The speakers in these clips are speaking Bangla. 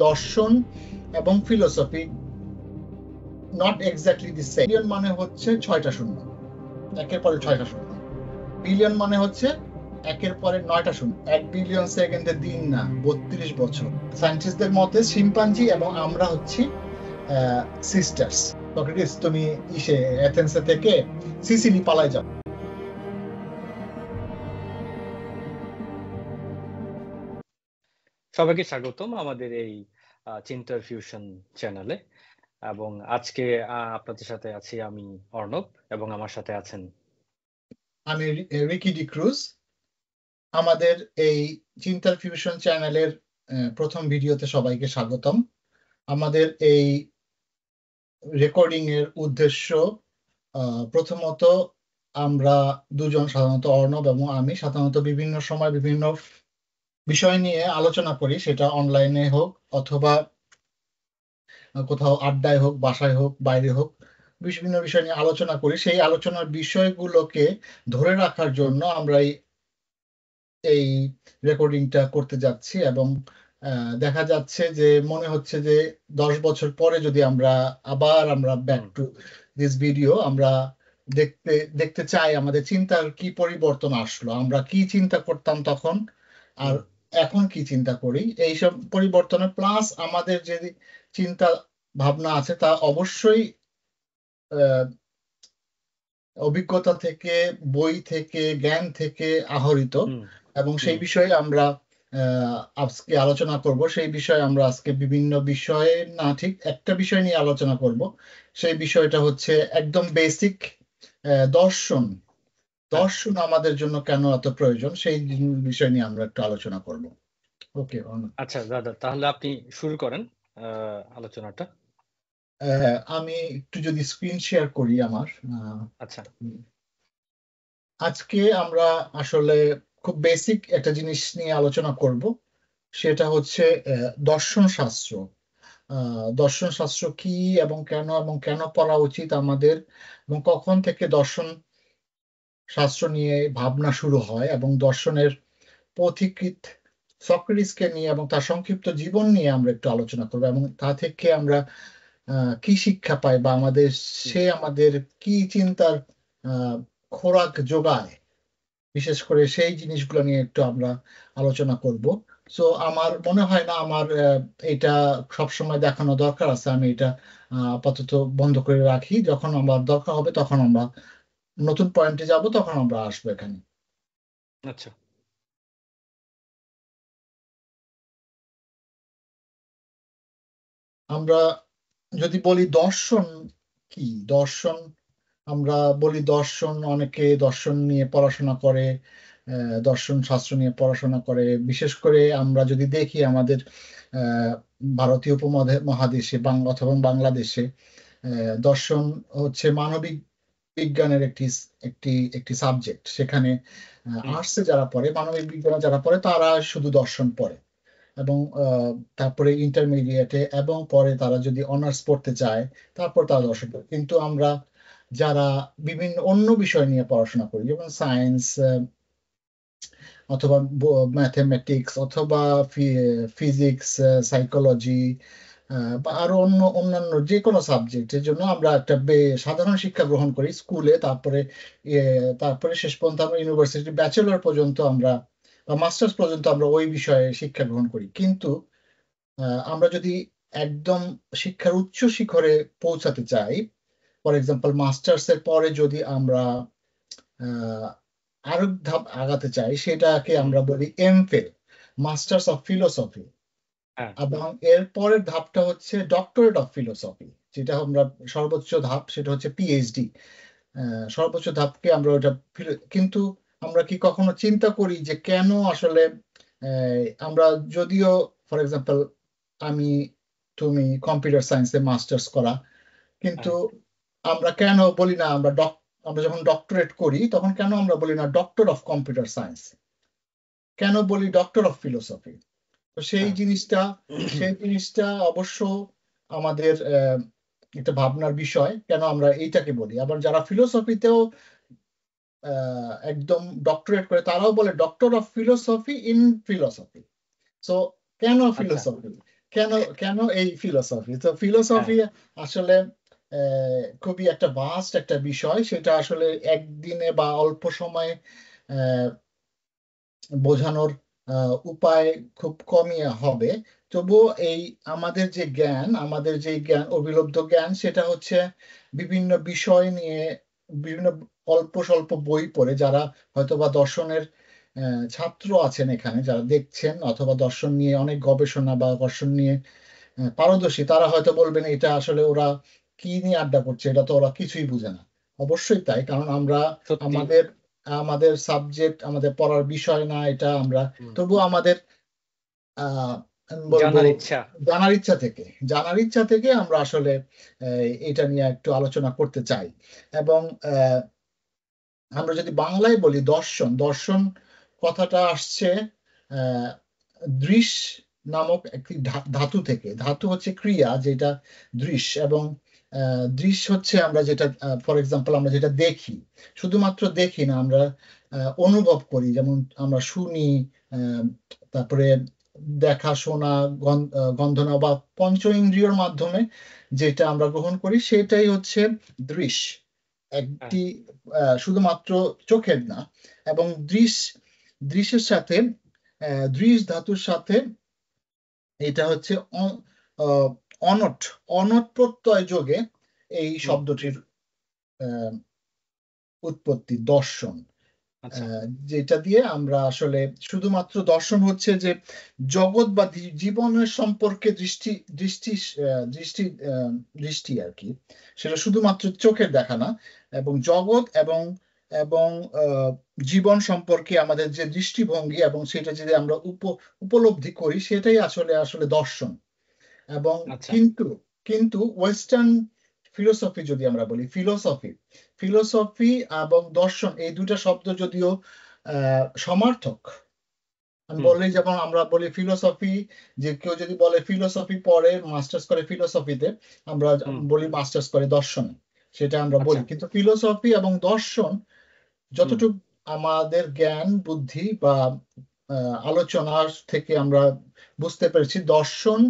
দর্শন এবং philosophy not exactly the same. Billion মানে হচ্ছে 6টা শূন্য, একের পরে 6টা শূন্য। বিলিয়ন মানে হচ্ছে একের পরে 9টা শূন্য। 1 বিলিয়ন সেকেন্ডের দিন না, 32 বছর। সায়েন্টিস্টদের মতে শিম্পাঞ্জি এবং আমরা হচ্ছি সিস্টার্স। সক্রেটিস, তুমি এথেন্স থেকে সিসিলি পালায় যাও। সবাইকে স্বাগতম আমাদের এই চিন্তার ফিউশন চ্যানেলে। এবং আজকে আপনাদের সাথে আছি আমি অর্ণব, এবং আমার সাথে আছেন আমি রিকি ডিক্রুজ। আমাদের এই চিন্তার ফিউশন চ্যানেলের প্রথম ভিডিওতে সবাইকে স্বাগতম। আমাদের এই রেকর্ডিং এর উদ্দেশ্য, প্রথমত আমরা দুজন, সাধারণত অর্ণব এবং আমি, সাধারণত বিভিন্ন সময় বিভিন্ন বিষয় নিয়ে আলোচনা করি, সেটা অনলাইনে হোক অথবা কোথাও আড্ডায় হোক, বাসায় হোক, বাইরে হোক, বিভিন্ন বিষয় নিয়ে আলোচনা করি। সেই আলোচনার বিষয়গুলোকে ধরে রাখার জন্য আমরা এই রেকর্ডিংটা করতে যাচ্ছি। এবং দেখা যাচ্ছে যে মনে হচ্ছে যে 10 বছর পরে যদি আমরা ব্যাক টু দিস ভিডিও, আমরা দেখতে চাই আমাদের চিন্তার কি পরিবর্তন আসলো, আমরা কি চিন্তা করতাম তখন আর এখন কি চিন্তা করি। এইসব পরিবর্তনের প্লাস আমাদের যে চিন্তা ভাবনা আছে তা অবশ্যই অভিজ্ঞতা থেকে, বই থেকে, জ্ঞান থেকে আহরিত। এবং সেই বিষয়ে আমরা আজকে আলোচনা করব। সেই বিষয়ে আমরা আজকে বিভিন্ন বিষয়ে না, ঠিক একটা বিষয় নিয়ে আলোচনা করব। সেই বিষয়টা হচ্ছে একদম বেসিক, দর্শন। দর্শন আমাদের জন্য কেন এত প্রয়োজন, সেই বিষয় নিয়ে আমরা একটু আলোচনা করব। ওকে। আচ্ছা দাদা, তাহলে আপনি শুরু করেন আলোচনাটা। আমি একটু যদি স্ক্রিন শেয়ার করি আমার। আচ্ছা, আজকে আমরা আসলে খুব বেসিক একটা জিনিস নিয়ে আলোচনা করব, সেটা হচ্ছে দর্শন শাস্ত্র। দর্শন শাস্ত্র কি এবং কেন পড়া উচিত আমাদের, এবং কখন থেকে দর্শন শাস্ত্র নিয়ে ভাবনা শুরু হয়, এবং দর্শনের পথিকৃৎ সক্রেটিসকে নিয়ে এবং তার সংক্ষিপ্ত জীবন নিয়ে আমরা একটু আলোচনা করবো, এবং তা থেকে আমরা কি শিক্ষা পাই, বা আমাদের কি চিন্তার খোরাক যোগায়, বিশেষ করে সেই জিনিসগুলো নিয়ে একটু আমরা আলোচনা করব। সো আমার মনে হয় না আমার এটা সবসময় দেখানো দরকার আছে। আমি এটা আপাতত বন্ধ করে রাখি, যখন আমার দরকার হবে তখন আমরা নতুন পয়েন্টে যাব, তখন আমরা আসবো এখানে। আচ্ছা। আমরা যদি বলি দর্শন কি, দর্শন, আমরা বলি দর্শন, অনেকে দর্শন নিয়ে পড়াশোনা করে, দর্শন শাস্ত্র নিয়ে পড়াশোনা করে। বিশেষ করে আমরা যদি দেখি আমাদের ভারতীয় মহাদেশে অথবা বাংলাদেশে দর্শন হচ্ছে মানবিক বিজ্ঞানের একটি একটি একটি সাবজেক্ট। সেখানে আর্টসে যারা পড়ে, মানবিক বিজ্ঞানে যারা পড়ে, তারা শুধু দর্শন পড়ে। এবং তারপরে ইন্টারমিডিয়েটে এবং পরে তারা যদি অনার্স পড়তে চায়, তারপর তারা দর্শন পড়ে। কিন্তু আমরা যারা বিভিন্ন অন্য বিষয় নিয়ে পড়াশোনা করি, যেমন সায়েন্স অথবা ম্যাথমেটিক্স অথবা ফিজিক্স, সাইকোলজি, বা আরো অন্যান্য যে কোনো সাবজেক্টের জন্য আমরা একটা সাধারণ শিক্ষা গ্রহণ করি স্কুলে। তারপরে শেষ পর্যন্ত আমরা ইউনিভার্সিটি ব্যাচেলর পর্যন্ত আমরা, বা মাস্টার্স পর্যন্ত আমরা ওই বিষয়ে শিক্ষা গ্রহণ করি। কিন্তু আমরা যদি একদম শিক্ষার উচ্চ শিখরে পৌঁছাতে চাই, ফর এক্সাম্পল মাস্টার্স এর পরে যদি আমরা আরো ধাপ আগাতে চাই, সেটাকে আমরা বলি এমফিল, মাস্টার্স অফ ফিলোসফি। এবং এর পরের ধাপটা হচ্ছে ডক্টরেট অফ ফিলোসফি, যেটা আমরা সর্বোচ্চ ধাপ, সেটা হচ্ছে পিএইচডি। সর্বোচ্চ ধাপকে আমরা ওটা। কিন্তু আমরা কি কখনো চিন্তা করি যে কেন আসলে আমরা, যদিও ফর এক্সাম্পল তুমি কম্পিউটার সায়েন্সে মাস্টার্স করা, কিন্তু আমরা কেন বলি না, আমরা যখন ডক্টরেট করি তখন কেন আমরা বলি না ডক্টর অফ কম্পিউটার সায়েন্স, কেন বলি ডক্টর অফ ফিলোসফি? তো সেই জিনিসটা অবশ্য আমাদের একটা ভাবনার বিষয়, কেন আমরা এইটাকে বলি। আবার যারা ফিলোসফিতেও একদম ডক্টরেট করে, তারাও বলে doctor of philosophy in philosophy. So কেন ফিলোসফি? কেন কেন এই ফিলোসফি? তো হ্যাঁ। ফিলোসফি আসলে খুবই একটা ভাস্ট একটা বিষয়, সেটা আসলে একদিনে বা অল্প সময়ে আহ, বোঝানোর উপায় খুব কমই হবে। তবুও এই আমাদের যে জ্ঞান, অবিলুপ্ত জ্ঞান, সেটা হচ্ছে বিভিন্ন বিষয় নিয়ে, বিভিন্ন অল্প স্বল্প বই পড়ে, যারা হয়তোবা দর্শনের ছাত্র আছেন এখানে, যারা দেখছেন অথবা দর্শন নিয়ে অনেক গবেষণা বা দর্শন নিয়ে পারদর্শী, তারা হয়তো বলবেন এটা আসলে ওরা কি নিয়ে আড্ডা করছে, এটা তো ওরা কিছুই বুঝে না। অবশ্যই তাই, কারণ আমরা সত্যি। আমাদের আমাদের সাবজেক্ট, আমাদের পড়ার বিষয় না এটা। আমরা হুম। তবু আমাদের আমি বলবো জানার ইচ্ছা। জানার ইচ্ছা থেকে, আমরা আসলে এটা নিয়ে একটু আলোচনা করতে চাই। এবং আমরা যদি বাংলায় বলি দর্শন, দর্শন কথাটা আসছে আহ দৃশ নামক একটি ধাতু থেকে। ধাতু হচ্ছে ক্রিয়া, যেটা দৃশ, এবং দৃশ হচ্ছে আমরা যেটা, ফর এক্সাম্পল, আমরা যেটা দেখি, শুধুমাত্র দেখি না, আমরা অনুভব করি, যেমন আমরা শুনি, আহ, তারপরে দেখা, শোনা, গন্ধ নেওয়া বা পঞ্চ ইন্দ্রিয়র মাধ্যমে যেটা আমরা গ্রহণ করি, সেটাই হচ্ছে দৃশ। হ্যাঁ। একটি শুধুমাত্র চোখের না। এবং দৃশ্যের সাথে, দৃশ ধাতুর সাথে, এটা হচ্ছে আহ, অনট, অনট প্রত্যয় যোগে এই হুম। শব্দটির আহ, উৎপত্তি, দর্শন। আচ্ছা। যেটা দিয়ে আমরা আসলে শুধুমাত্র, দর্শন হচ্ছে যে জগৎ বা জীবনের সম্পর্কে দৃষ্টি, দৃষ্টি দৃষ্টি দৃষ্টি আর কি। সেটা শুধুমাত্র চোখের দেখা না, এবং জগৎ এবং এবং জীবন সম্পর্কে আমাদের যে দৃষ্টিভঙ্গি, এবং সেটা যদি আমরা উপলব্ধি করি, সেটাই আসলে আসলে দর্শন। এবং আচ্ছা। কিন্তু কিন্তু ওয়েস্টার্ন ফিলোসফি, যদি আমরা বলি ফিলোসফি, ফিলোসফি এবং দর্শন, এই দুইটা শব্দ যদিও সমার্থক। আমি হুম। বললি, যেমন আমরা বলি ফিলোসফি, যে কেউ যদি বলে ফিলোসফি পড়ে, মাস্টার্স করে ফিলোসফিতে, আমরা হুম। বলি মাস্টার্স করে দর্শনে, সেটা আমরা আচ্ছা। বলি। কিন্তু ফিলোসফি এবং দর্শন, হুম। যতটুকু আমাদের জ্ঞান বুদ্ধি বা আলোচনা থেকে আমরা বুঝতে পেরেছি, দর্শন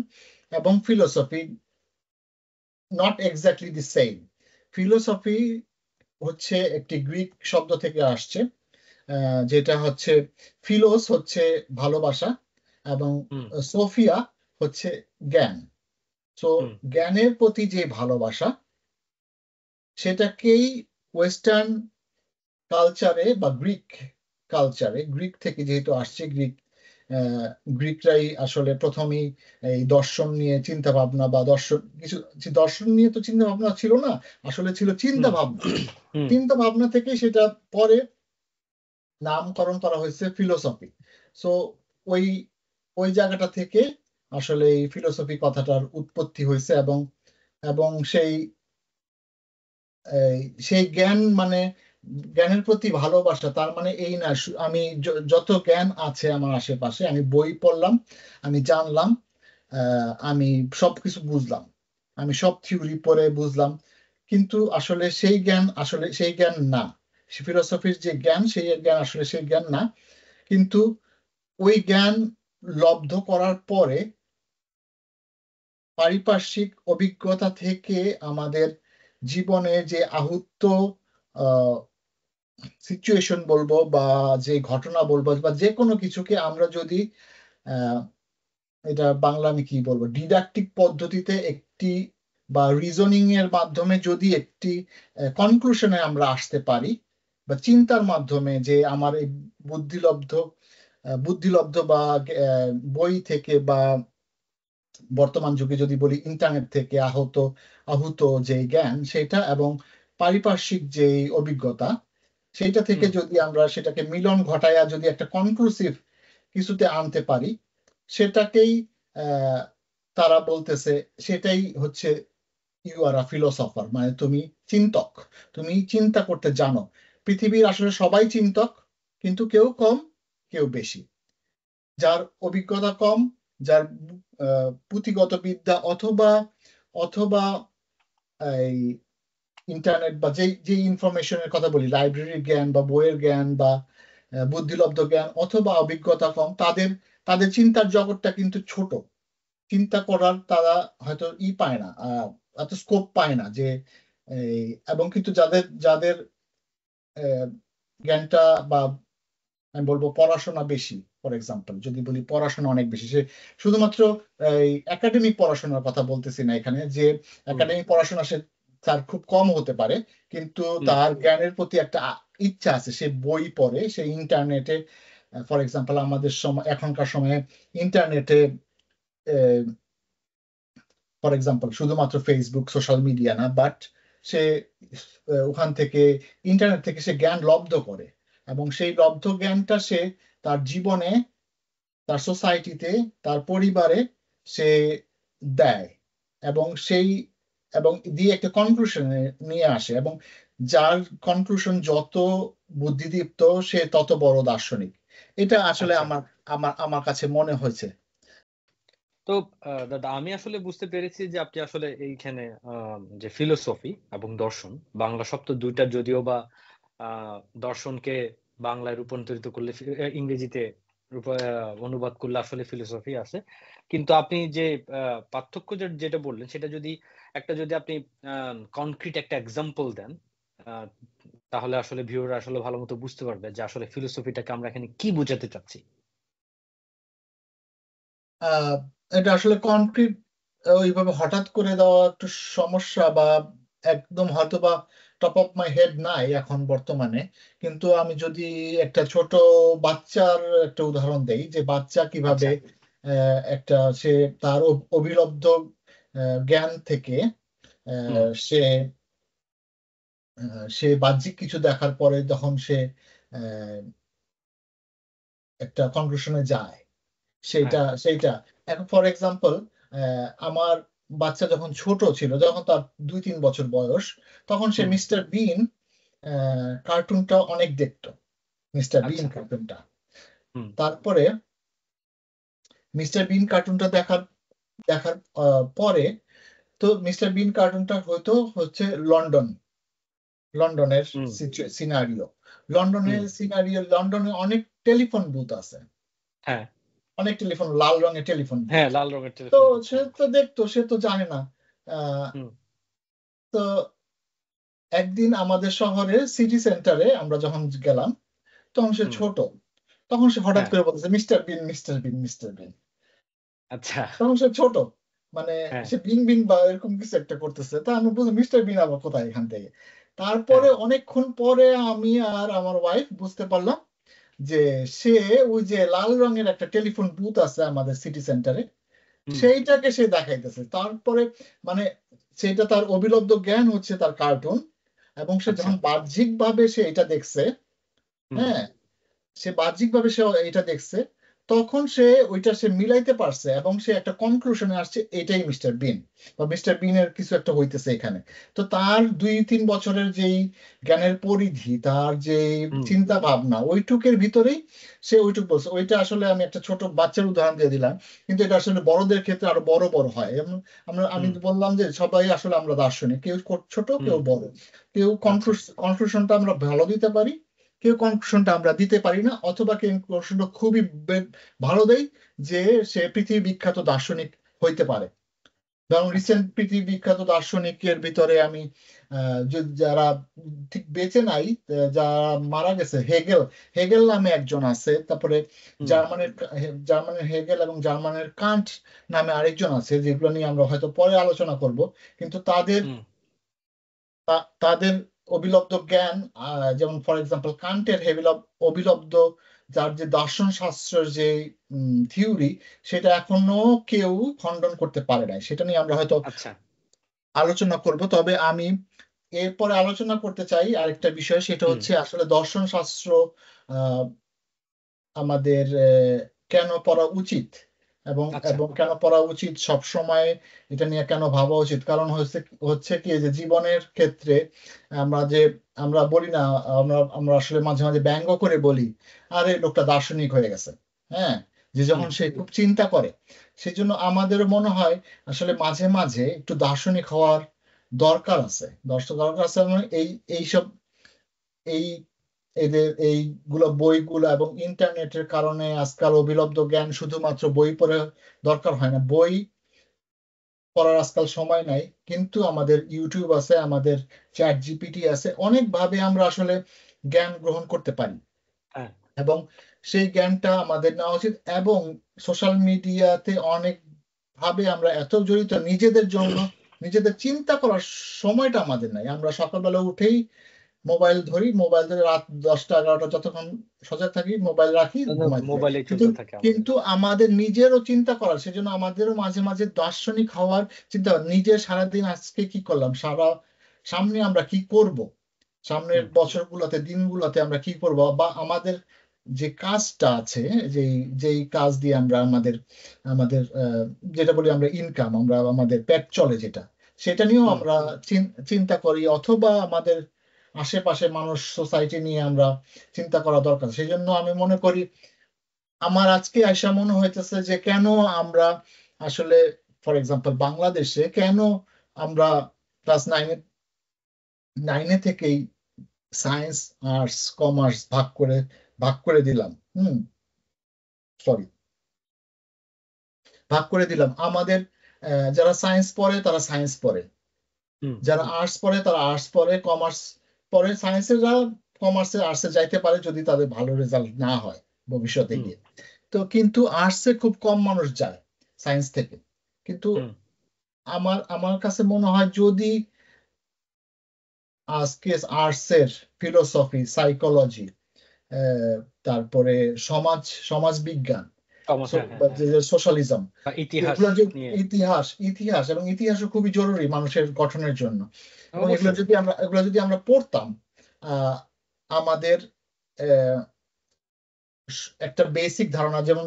এবং philosophy not exactly the same. Philosophy হচ্ছে একটি গ্রিক শব্দ থেকে আসছে, যেটা হচ্ছে, ফিলোস হচ্ছে ভালোবাসা, এবং হুম। সোফিয়া হচ্ছে জ্ঞান। তো হুম। জ্ঞানের প্রতি যে ভালোবাসা, সেটাকেই ওয়েস্টার্ন কালচারে বা গ্রিক কালচারে, গ্রিক থেকে যেহেতু আসছে, আহ, গ্রিকরাই আসলে প্রথমেই এই দর্শন নিয়ে চিন্তা ভাবনা, বা দর্শন কিছু, দর্শন নিয়ে তো চিন্তা ভাবনা ছিল না, আসলে ছিল চিন্তা হুম। ভাবনা। হুম। চিন্তা ভাবনা থেকে সেটা পরে নামকরণ করা হয়েছে ফিলোসফি। সো ওই ওই জায়গাটা থেকে আসলে এই ফিলোসফি কথাটার উৎপত্তি হয়েছে। এবং এবং এই সেই জ্ঞান মানে, জ্ঞানের প্রতি ভালোবাসা, তার মানে এই না আমি যত জ্ঞান আছে আমার আশেপাশে, আমি বই পড়লাম, আমি জানলাম, আমি সবকিছু বুঝলাম, আমি সব থিওরি পড়ে বুঝলাম, কিন্তু আসলে সেই জ্ঞান না। ফিলোসফির যে জ্ঞান, সেই জ্ঞান আসলে সেই জ্ঞান না। কিন্তু ওই জ্ঞান লব্ধ করার পরে পারিপার্শ্বিক অভিজ্ঞতা থেকে আমাদের জীবনে যে আহুত সিচুয়েশন বলবো, বা যে ঘটনা বলবো, বা যে কোনো কিছুকে আমরা যদি আহ, এটা বাংলা আমি কি বলবো, ডিডাকটিক পদ্ধতিতে একটি, বা রিজনিং এর মাধ্যমে যদি একটি কনক্লুশনে আমরা আসতে পারি, বা চিন্তার মাধ্যমে, যে আমার এই বুদ্ধিলব্ধ বুদ্ধিলব্ধ বা বই থেকে, বা বর্তমান যুগে যদি বলি ইন্টারনেট থেকে আহুত যে জ্ঞান সেটা, এবং পারিপার্শ্বিক যে অভিজ্ঞতা, সেইটা থেকে হুম। যদি আমরা সেটাকে মিলন ঘটায়া যদি একটা কনক্লুসিভ কিছুতে আনতে পারি, সেটাকেই আহ, তারা বলতেছে, সেটাই হচ্ছে ইউ আর আ ফিলোসফার, মানে তুমি চিন্তক, তুমি চিন্তা করতে জানো। পৃথিবীর আসলে সবাই চিন্তক, কিন্তু কেউ কম, কেউ বেশি। যার অভিজ্ঞতা কম, যার পুঁথিগত বিদ্যা, অথবা অথবা এই ইন্টারনেট বা যে যে ইনফরমেশনের কথা বলি, লাইব্রেরির জ্ঞান বা বইয়ের জ্ঞান, বা বুদ্ধিলব্ধ জ্ঞান, অথবা অভিজ্ঞতা কম, তাদের তাদের চিন্তার জগৎটা কিন্তু ছোট। চিন্তা করার তারা হয়তো পায় না, এত স্কোপ পায় না যে এবং কিন্তু যাদের যাদের জ্ঞানটা বা আমি বলবো পড়াশোনা বেশি, ফর এক্সাম্পল যদি বলি পড়াশোনা অনেক বেশি, সে শুধুমাত্র এই একাডেমিক পড়াশোনার কথা বলতেছি না এখানে, যে একাডেমিক পড়াশোনা সে তার খুব কম হতে পারে, কিন্তু তার জ্ঞানের প্রতি একটা ইচ্ছা আছে, সে বই পড়ে, সে ইন্টারনেটে, ফর এক্সাম্পল আমাদের সময় এখনকার সময়ে ইন্টারনেটে, ফর এক্সাম্পল শুধুমাত্র ফেসবুক সোশ্যাল মিডিয়া না, বাট সে ওখান থেকে ইন্টারনেট থেকে সে জ্ঞান লব্ধ করে, এবং সেই লব্ধ জ্ঞানটা সে তার জীবনে, তার সোসাইটিতে, তার পরিবারে সে দেয়, এবং এবং দিয়ে একটা কনক্লুশনে নিয়ে আসে, এবং যার কনক্লুশন যত বুদ্ধিদীপ্ত সে তত বড় দার্শনিক। এটা আসলে আচ্ছা। আমার আমার আমার কাছে মনে হয়েছে। তো দাদা, আমি আসলে বুঝতে পেরেছি যে আপনি আসলে এইখানে যে ফিলোসফি এবং দর্শন, বাংলা শব্দ দুইটা যদিও বা দর্শনকে বাংলায় রূপান্তরিত করলে ইংরেজিতে অনুবাদ করলে আসলে ফিলোসফি আছে, কিন্তু আপনি যে পার্থক্য যেটা বললেন সেটা যদি আপনি কনক্রিট একটা এক্সাম্পল দেন, আহ, তাহলে আসলে ভিউয়ার আসলে ভালো মতো বুঝতে পারবে যে আসলে ফিলোসফিটাকে আমরা এখানে কি বোঝাতে চাচ্ছি। আহ এটা আসলে কনক্রিট ওইভাবে হঠাৎ করে দেওয়া একটু সমস্যা, বা একদম হয়তো বা টপ অফ মাই হেড নাই এখন বর্তমানে, কিন্তু আমি যদি একটা ছোট বাচ্চার একটা উদাহরণ দেই, যে বাচ্চা কিভাবে আচ্ছা। একটা সে তার অভিলব্ধ জ্ঞান থেকে হুম। সে সে বাহ্যিক কিছু দেখার পরে যখন সে আহ, একটা কনক্লুশনে যায়, হ্যাঁ। সেইটা এখন ফর এক্সাম্পল আমার বাচ্চা যখন ছোট ছিল, যখন তার 2-3 বছর বয়স, তখন সে হুম। মিস্টার বিন কার্টুনটা অনেক দেখতো, মিস্টার বিন আচ্ছা। কার্টুনটা। হুম। তারপরে মিস্টার বিন কার্টুনটা দেখার দেখার পরে, তো মিস্টার বিন কার্টুনটা হচ্ছে লন্ডনের হুম। সিনারিও, হুম। লন্ডনে অনেক টেলিফোন বুথ আছে, হ্যাঁ। অনেক টেলিফোন, লাল রঙের টেলিফোন বুথ। হ্যাঁ, লাল রঙের তো টেলিফোন বুথ, সে হ্যাঁ। তো দেখতো, সে তো জানে না। আহ, হুম। তো একদিন আমাদের শহরের সিটি সেন্টারে আমরা যখন গেলাম, তখন সে হুম। ছোট, তখন সে হঠাৎ হ্যাঁ। করে বলতেছে মিস্টার বিন, মিস্টার বিন, মিস্টার বিন। আচ্ছা। তখন সে ছোট, মানে হ্যাঁ। সে বিন বিন বা এরকম কিছু একটা করতেছে, তা আমি বুঝলাম মিস্টার বিন আবার কোথায় এখান থেকে। হ্যাঁ। তারপরে অনেকক্ষণ পরে আমি আর আমার ওয়াইফ বুঝতে পারলাম যে সে ওই যে লাল রঙের একটা টেলিফোন বুথ আছে আমাদের সিটি সেন্টারে, হুম। সেইটাকে সে দেখাইতেছে। তারপরে মানে সেটা তার অবিলব্ধ জ্ঞান হচ্ছে তার কার্টুন, এবং সে আচ্ছা। যখন বাহ্যিক ভাবে সে এটা দেখছে, হুম। হ্যাঁ, সে বাহ্যিক ভাবে সে এটা দেখছে, তখন সে ওইটা সে মিলাইতে পারছে, এবং সে একটা কনক্লুশনে আসছে এটাই মিস্টার বিন, বা মিস্টার বিনের কিছু একটা হইতেছে এখানে। তো তার 2-3 বছরের যেই জ্ঞানের পরিধি, তার যে হুম। চিন্তা ভাবনা, ওইটুকের ভিতরেই সে ওইটুক বলছে। ওইটা আসলে আমি একটা ছোট বাচ্চার উদাহরণ দিয়ে দিলাম, কিন্তু এটা আসলে বড়দের ক্ষেত্রে আরো বড় বড় হয়। যেমন আমি হুম। বললাম যে সবাই আসলে আমরা দার্শনিক, কেউ ছোট হুম। কেউ বড়, কেউ আচ্ছা। কনক্লুশনটা আমরা ভালো দিতে পারি, কেউ কনক্লুশনটা আমরা দিতে পারি না, অথবা কেউ কনক্লুশনটা খুবই ভালো দেয়, যে সে পৃথিবী বিখ্যাত দার্শনিক হইতে পারে। যেমন আচ্ছা। রিসেন্ট পৃথিবী বিখ্যাত দার্শনিকের ভিতরে আমি যারা ঠিক বেঁচে নাই, যারা মারা গেছে, হেগেল, হেগেল নামে একজন আছে, তারপরে হুম। জার্মানের জার্মানের হেগেল এবং জার্মানের কান্ট নামে আরেকজন আছে, যেগুলো নিয়ে আমরা হয়তো পরে আলোচনা করব। কিন্তু তাদের হুম। তাদের অবিলব্ধ জ্ঞান, যেমন ফর এক্সাম্পল কান্টের অবিলব্ধ, যার যে দর্শন শাস্ত্রের যে থিওরি, সেটা এখনো কেউ খণ্ডন করতে পারে নাই। সেটা নিয়ে আমরা হয়তো আচ্ছা। আলোচনা করব। তবে আমি এরপরে আলোচনা করতে চাই আরেকটা বিষয়, সেটা হুম। হচ্ছে আসলে দর্শন শাস্ত্র আহ, আমাদের কেন পড়া উচিত, এবং আচ্ছা। এবং কেন পড়া উচিত সব সময়, এটা নিয়ে কেন ভাবা উচিত। কারণ হচ্ছে হচ্ছে কি, যে জীবনের ক্ষেত্রে আমরা যে আমরা বলি না, আমরা আমরা আসলে মাঝে মাঝে ব্যঙ্গ করে বলি, আরে লোকটা দার্শনিক হয়ে গেছে, হ্যাঁ, যে হুম। যখন সে খুব চিন্তা করে। সেই জন্য আমাদের মনে হয় আসলে মাঝে মাঝে একটু দার্শনিক হওয়ার দরকার আছে, দরকার আছে, মানে এইসব এই এদের এইগুলো বইগুলো এবং ইন্টারনেটের কারণে আজকাল অবিলব্ধ জ্ঞান শুধুমাত্র বই পড়ে দরকার হয় না। বই পড়ার আজকাল সময় নাই, কিন্তু আমাদের ইউটিউব আছে, আমাদের চ্যাট জিপিটি আছে, অনেকভাবে আমরা আসলে জ্ঞান গ্রহণ করতে পারি। হ্যাঁ এবং সেই জ্ঞানটা আমাদের নেওয়া উচিত। এবং সোশ্যাল মিডিয়াতে অনেক ভাবে আমরা এত জড়িত, নিজেদের জন্য নিজেদের চিন্তা করার সময়টা আমাদের নাই। আমরা সকালবেলা উঠেই মোবাইল ধরে রাত 10টা 11টা যতক্ষণ সজাগ থাকি, মোবাইল রাখি, ঘুমাই যাই। মোবাইলে কিন্তু চলতে থাকে আমাদের। কিন্তু আমাদের নিজেরও চিন্তা করার, সেজন্য আমাদেরও মাঝে মাঝে দার্শনিক হওয়ার চিন্তা, নিজের সারাদিন আজকে কি করলাম, সামনে আমরা কি করব, সামনের হুম বছরগুলোতে দিনগুলোতে আমরা কি করব, বা আমাদের যে কাজটা আছে, যেই যেই কাজ দিয়ে আমরা আমাদের আমাদের যেটা বলি আমরা ইনকাম, আমরা আমাদের পেট চলে যেটা, সেটা নিয়েও হুম আমরা চিন্তা করি, অথবা আমাদের আশেপাশে মানুষ, সোসাইটি নিয়ে আমরা চিন্তা করা দরকার। সেই জন্য আমি মনে করি, আমার আজকে আইসা মনে হইতেছে যে কেন আমরা আসলে, ফর এক্সাম্পল বাংলাদেশে কেন আমরা ক্লাস নাইনে নাইনে থেকেই সায়েন্স, আর্টস, কমার্স ভাগ করে দিলাম। সরি, ভাগ করে দিলাম। আমাদের যারা সায়েন্স পড়ে তারা সায়েন্স পড়ে, হুম যারা আর্টস পড়ে তারা আর্টস পড়ে, কমার্স পড়ে, সায়েন্সের যারা কমার্সে আর্টসে যাইতে পারে যদি তাদের ভালো রেজাল্ট না হয় ভবিষ্যতে হুম গিয়ে। তো কিন্তু আর্টসে খুব কম মানুষ যায় সায়েন্স থেকে। কিন্তু হুম আমার আমার কাছে মনে হয়, যদি আজকে আর্টসের ফিলোসফি, সাইকোলজি, তারপরে সমাজ সমাজ বিজ্ঞান, হ্যাঁ হ্যাঁ হ্যাঁ, যে সোশ্যালিজম, বা ইতিহাস এগুলো যে নিয়ে। ইতিহাস এবং ইতিহাসও খুবই জরুরি মানুষের গঠনের জন্য। এবং অবশ্যই। এগুলো যদি আমরা পড়তাম, আহ, আমাদের একটা বেসিক ধারণা, যেমন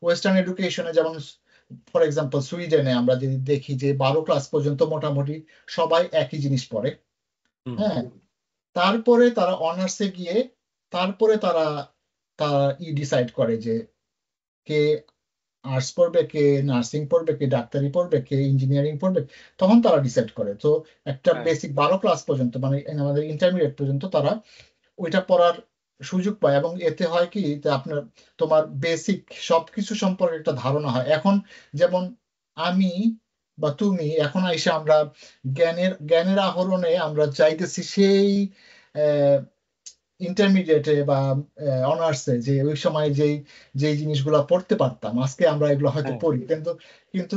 ওয়েস্টার্ন এডুকেশনে, যেমন ফর এক্সাম্পল সুইডেনে আমরা যদি দেখি যে 12 ক্লাস পর্যন্ত মোটামুটি সবাই একই জিনিস পড়ে। হুম হ্যাঁ, তারপরে তারা অনার্সে গিয়ে, তারপরে তারা তারা ডিসাইড করে যে কে আর্টস পড়বে, কে নার্সিং পড়বে, কে ডাক্তারি পড়বে, কে ইঞ্জিনিয়ারিং পড়বে, তখন তারা ডিসাইড করে। তো একটা হ্যাঁ বেসিক 12 ক্লাস পর্যন্ত, মানে আমাদের ইন্টারমিডিয়েট পর্যন্ত তারা ওইটা পড়ার সুযোগ পায়। এবং এতে হয় কি, যে আপনার তোমার বেসিক সবকিছু সম্পর্কে একটা ধারণা হয়। এখন যেমন আমি বা তুমি এখন আইসা আমরা জ্ঞানের আহরণে আমরা চাইতেছি সেই ইন্টারমিডিয়েটে বা অনার্সে, যে ওই সময় যেই যেই জিনিসগুলো পড়তে পারতাম, আজকে আমরা এগুলো হয়তো হ্যাঁ। পড়ি, কিন্তু কিন্তু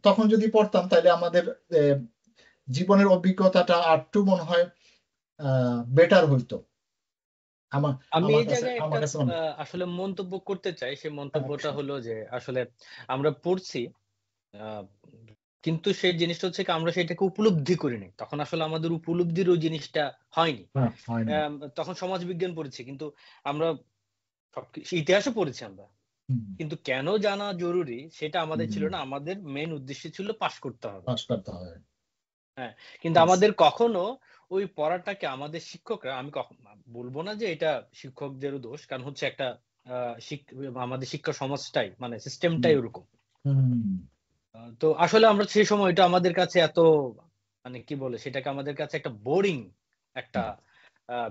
তখন যদি পড়তাম তাহলে আমাদের আহ, জীবনের অভিজ্ঞতাটা আরটু মনে হয় বেটার হইতো। আমার আমি আমার এই কাছে জায়গায় একটা আমার কাছে মনে হয়। আসলে মন্তব্য করতে চাই। সেই হ্যাঁ, মন্তব্যটা অবশ্যই। হলো যে আসলে আমরা পড়ছি, আহ, কিন্তু সেই জিনিসটা হচ্ছে কি আমরা সেটাকে উপলব্ধি করিনি। তখন আসলে আমাদের উপলব্ধির ওই জিনিসটা হয়নি। হ্যাঁ, হয় না। তখন সমাজ বিজ্ঞান পড়েছি, কিন্তু আমরা সবকিছু ইতিহাসও পড়েছি আমরা, হুম, কিন্তু কেন জানা জরুরি সেটা আমাদের ছিল হুম, না। আমাদের মেইন উদ্দেশ্য ছিল পাশ করতে হবে। পাস করতে হবে। হ্যাঁ, কিন্তু Yes. আমাদের কখনো ওই পড়াটাকে আমাদের শিক্ষকরা, আমি কখন বলবো না যে এটা শিক্ষকদেরও দোষ, কারণ হচ্ছে একটা আমাদের শিক্ষা সমাজটাই মানে হুম, সিস্টেমটাই ওরকম। হুম, তো আসলে আমরা সেই সময় এটা আমাদের কাছে এত মানে কি বলে সেটাকে আমাদের কাছে একটা বোরিং একটা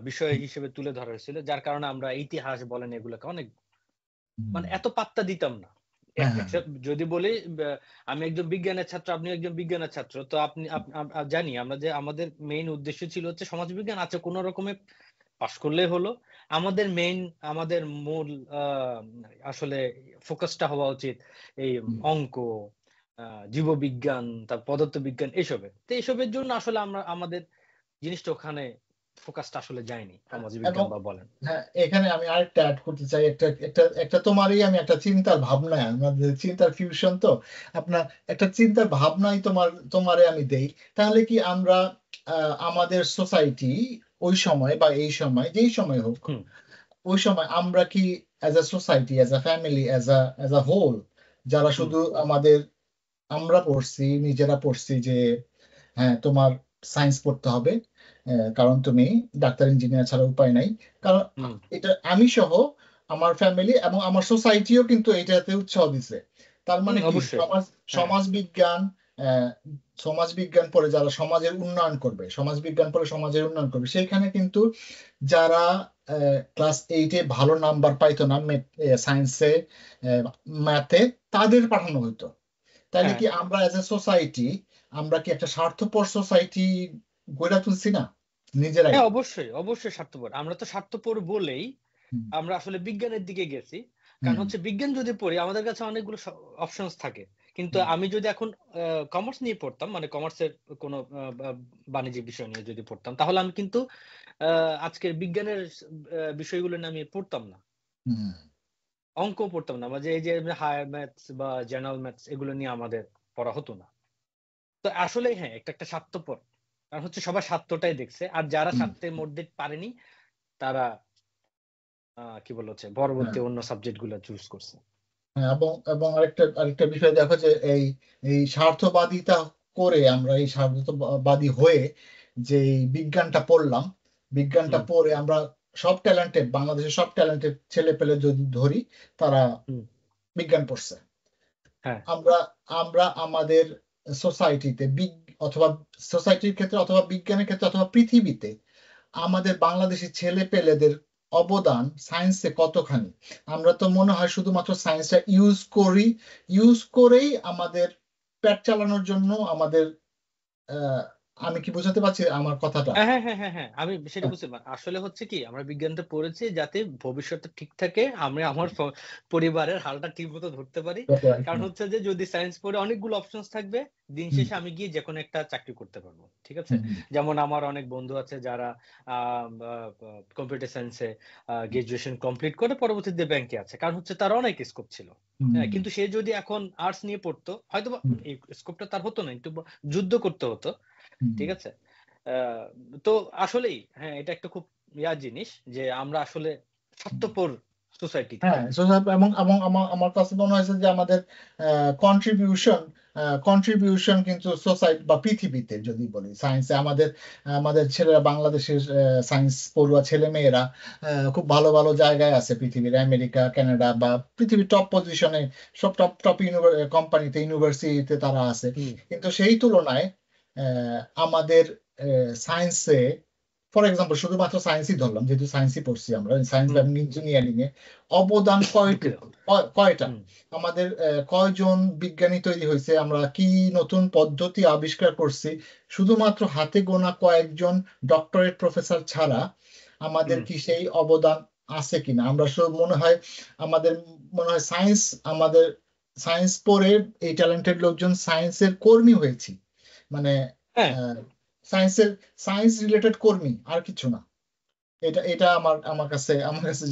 বিষয় হিসেবে তুলে ধরা হয়েছিল, যার কারণে আমরা ইতিহাস বলেন এগুলোকে অনেক হুম, মানে এত পাত্তা দিতাম না। হ্যাঁ, হ্যাঁ, যদি বলি আমি একজন বিজ্ঞানের ছাত্র, আপনি একজন বিজ্ঞানের ছাত্র, তো জানি আমরা যে আমাদের মেইন উদ্দেশ্য ছিল হচ্ছে সমাজবিজ্ঞান, আচ্ছা কোনো রকমে পাশ করলেই হলো। আমাদের মেইন আমাদের মূল আহ, আসলে ফোকাসটা হওয়া উচিত এই হুম। অঙ্ক, জীববিজ্ঞান, তার পদার্থবিজ্ঞান, এসবে। তো এসবের জন্য আসলে আমরা আমাদের জিনিসটা ওখানে ফোকাসটা আসলে যায়নি, এবং সমাজবিজ্ঞান বা বলেন। হ্যাঁ, এখানে আমি আরেকটা অ্যাড করতে চাই, একটা একটা একটা তোমারই আমি একটা চিন্তার ভাবনা, আমাদের চিন্তার ফিউশন তো, আপনার একটা চিন্তার ভাবনাই তোমারে আমি দেই। তাহলে কি আমরা আমাদের সোসাইটি ওই সময় বা এই সময়, যেই সময় হোক, হুম ওই সময় আমরা কি as a society, as a family, as a whole, যারা হুম শুধু আমরা পড়ছি, নিজেরা পড়ছি যে হ্যাঁ তোমার সায়েন্স পড়তে হবে, কারণ তুমি ডাক্তার ইঞ্জিনিয়ার ছাড়া উপায় নাই, কারণ হুম এটা আমি সহ আমার ফ্যামিলি এবং আমার সোসাইটিও কিন্তু এটাতে উৎসাহ দিছে। তার হুম, মানে কি, অবশ্যই। হ্যাঁ সমাজ বিজ্ঞান, আহ, সমাজ বিজ্ঞান পড়ে যারা সমাজের উন্নয়ন করবে, সমাজ বিজ্ঞান পড়ে সমাজের উন্নয়ন করবে, সেখানে কিন্তু যারা ক্লাস 8-এ ভালো নাম্বার পাইতো না সায়েন্সে, ম্যাথে, তাদের পাঠানো হতো। তাহলে হ্যাঁ কি আমরা এজ এ সোসাইটি আমরা কি একটা স্বার্থপর সোসাইটি গড়ে তুলছি না নিজেরাই? হ্যাঁ, অবশ্যই অবশ্যই স্বার্থপর। আমরা তো স্বার্থপর বলেই হুম, আমরা আসলে বিজ্ঞানের দিকে গেছি। কারণ হুম, হচ্ছে বিজ্ঞান যদি পড়ি আমাদের কাছে অনেকগুলো অপশনস থাকে। কিন্তু হুম, আমি যদি এখন কমার্স নিয়ে পড়তাম, মানে কমার্সের কোনো বাণিজ্যিক বিষয় নিয়ে যদি পড়তাম, তাহলে আমি কিন্তু আজকের বিজ্ঞানের বিষয়গুলো নিয়ে আমি পড়তাম না। হুম। অঙ্কও পড়তাম না। বা যে এই যে হায়ার ম্যাথস বা জেনারেল ম্যাথস এগুলো নিয়ে আমাদের পড়া হতো না। তো আসলেই হ্যাঁ, একটা স্বার্থপর। কারণ হচ্ছে সবাই স্বার্থটাই দেখছে। আর যারা হুম, স্বার্থের মধ্যে পারেনি তারা কি বলা হচ্ছে হ্যাঁ, পরবর্তী অন্য সাবজেক্ট গুলা চুজ করছে। হ্যাঁ, এবং এবং আরেকটা আরেকটা বিষয় দেখো যে এই এই স্বার্থবাদিতা করে আমরা এই স্বার্থবাদী হয়ে যে এই বিজ্ঞানটা পড়লাম, বিজ্ঞানটা হুম, পড়ে আমরা সব ট্যালেন্টেড বাংলাদেশের সব ট্যালেন্টেড ছেলে পেলে যদি ধরি তারা হুম, বিজ্ঞান পড়ছে। হ্যাঁ, আমরা আমরা আমাদের সোসাইটিতে অথবা সোসাইটির ক্ষেত্রে অথবা বিজ্ঞানের ক্ষেত্রে অথবা পৃথিবীতে আমাদের বাংলাদেশি ছেলে পেলেদের অবদান সায়েন্সে কতখানি। আমরা তো মনে হয় শুধুমাত্র সায়েন্সটা ইউজ করেই আমাদের পেট চালানোর জন্য আমাদের আহ, আমি কি বোঝাতে পারছি আমার কথাটা? হ্যাঁ, হ্যাঁ, হ্যাঁ, হ্যাঁ, হ্যাঁ, আমি সেটা বুঝতে পারি। আসলে হচ্ছে কি আমরা বিজ্ঞানটা পড়েছি যাতে ভবিষ্যতে ঠিক থাকে, আমি আমার পরিবারের হালটা ঠিক মতো ধরতে পারি। কারণ হচ্ছে যে যদি সায়েন্স পড়ে অনেকগুলো অপশনস থাকবে, দিন হুম, শেষে আমি গিয়ে যে কোনো একটা চাকরি করতে পারবো। ঠিক আছে? হুম, যেমন আমার অনেক বন্ধু আছে যারা কম্পিউটার সায়েন্সে গ্রাজুয়েশন কমপ্লিট করে পরবর্তীতে ব্যাংকে আছে। কারণ হচ্ছে তার অনেক স্কোপ ছিল। হ্যাঁ, হুম, কিন্তু সে যদি এখন আর্টস নিয়ে পড়তো হয়তো হুম, এই স্কোপটা তার হতো না, একটু যুদ্ধ করতে হতো। হুম। ঠিক আছে? আহ, তো আসলেই হ্যাঁ, এটা একটা খুব জিনিস যে আমরা আসলে হুম। স্বার্থপর সোসাইটি হ্যাঁ, থেকে। এবং এবং আমার আমার কাছে মনে হয়েছে যে আমাদের কন্ট্রিবিউশন কন্ট্রিবিউশন কিন্তু সোসাইটি বা পৃথিবীতে যদি বলি সায়েন্সে আমাদের আমাদের ছেলেরা বাংলাদেশের সায়েন্স পড়ুয়া ছেলে মেয়েরা খুব ভালো ভালো জায়গায় আছে পৃথিবীর, আমেরিকা কানাডা বা পৃথিবীর টপ পজিশনে সব টপ টপ কোম্পানিতে ইউনিভার্সিটিতে তারা আছে। হুম, কিন্তু সেই তুলনায় আমাদের সায়েন্সে ফর এক্সাম্পল শুধুমাত্র সায়েন্সই ধরলাম যেহেতু সায়েন্সই পড়ছি আমরা সায়েন্স হুম, এবং ইঞ্জিনিয়ারিং এ অবদান দুঃখিত। কয়টুকু কয়টা হুম, আমাদের কয়জন বিজ্ঞানী তৈরি হয়েছে, আমরা কি নতুন পদ্ধতি আবিষ্কার করছি, শুধুমাত্র হাতে গোনা কয়েকজন ডক্টরেট প্রফেসর ছাড়া আমাদের হুম, কি সেই অবদান আছে কিনা? আমরা সব আমাদের মনে হয় আমাদের সায়েন্স পড়ে এই ট্যালেন্টেড লোকজন সায়েন্সের কর্মী হয়েছি, মানে হ্যাঁ, সায়েন্সের সায়েন্স রিলেটেড কর্মী আর কিছু না। এটা এটা আমার কাছে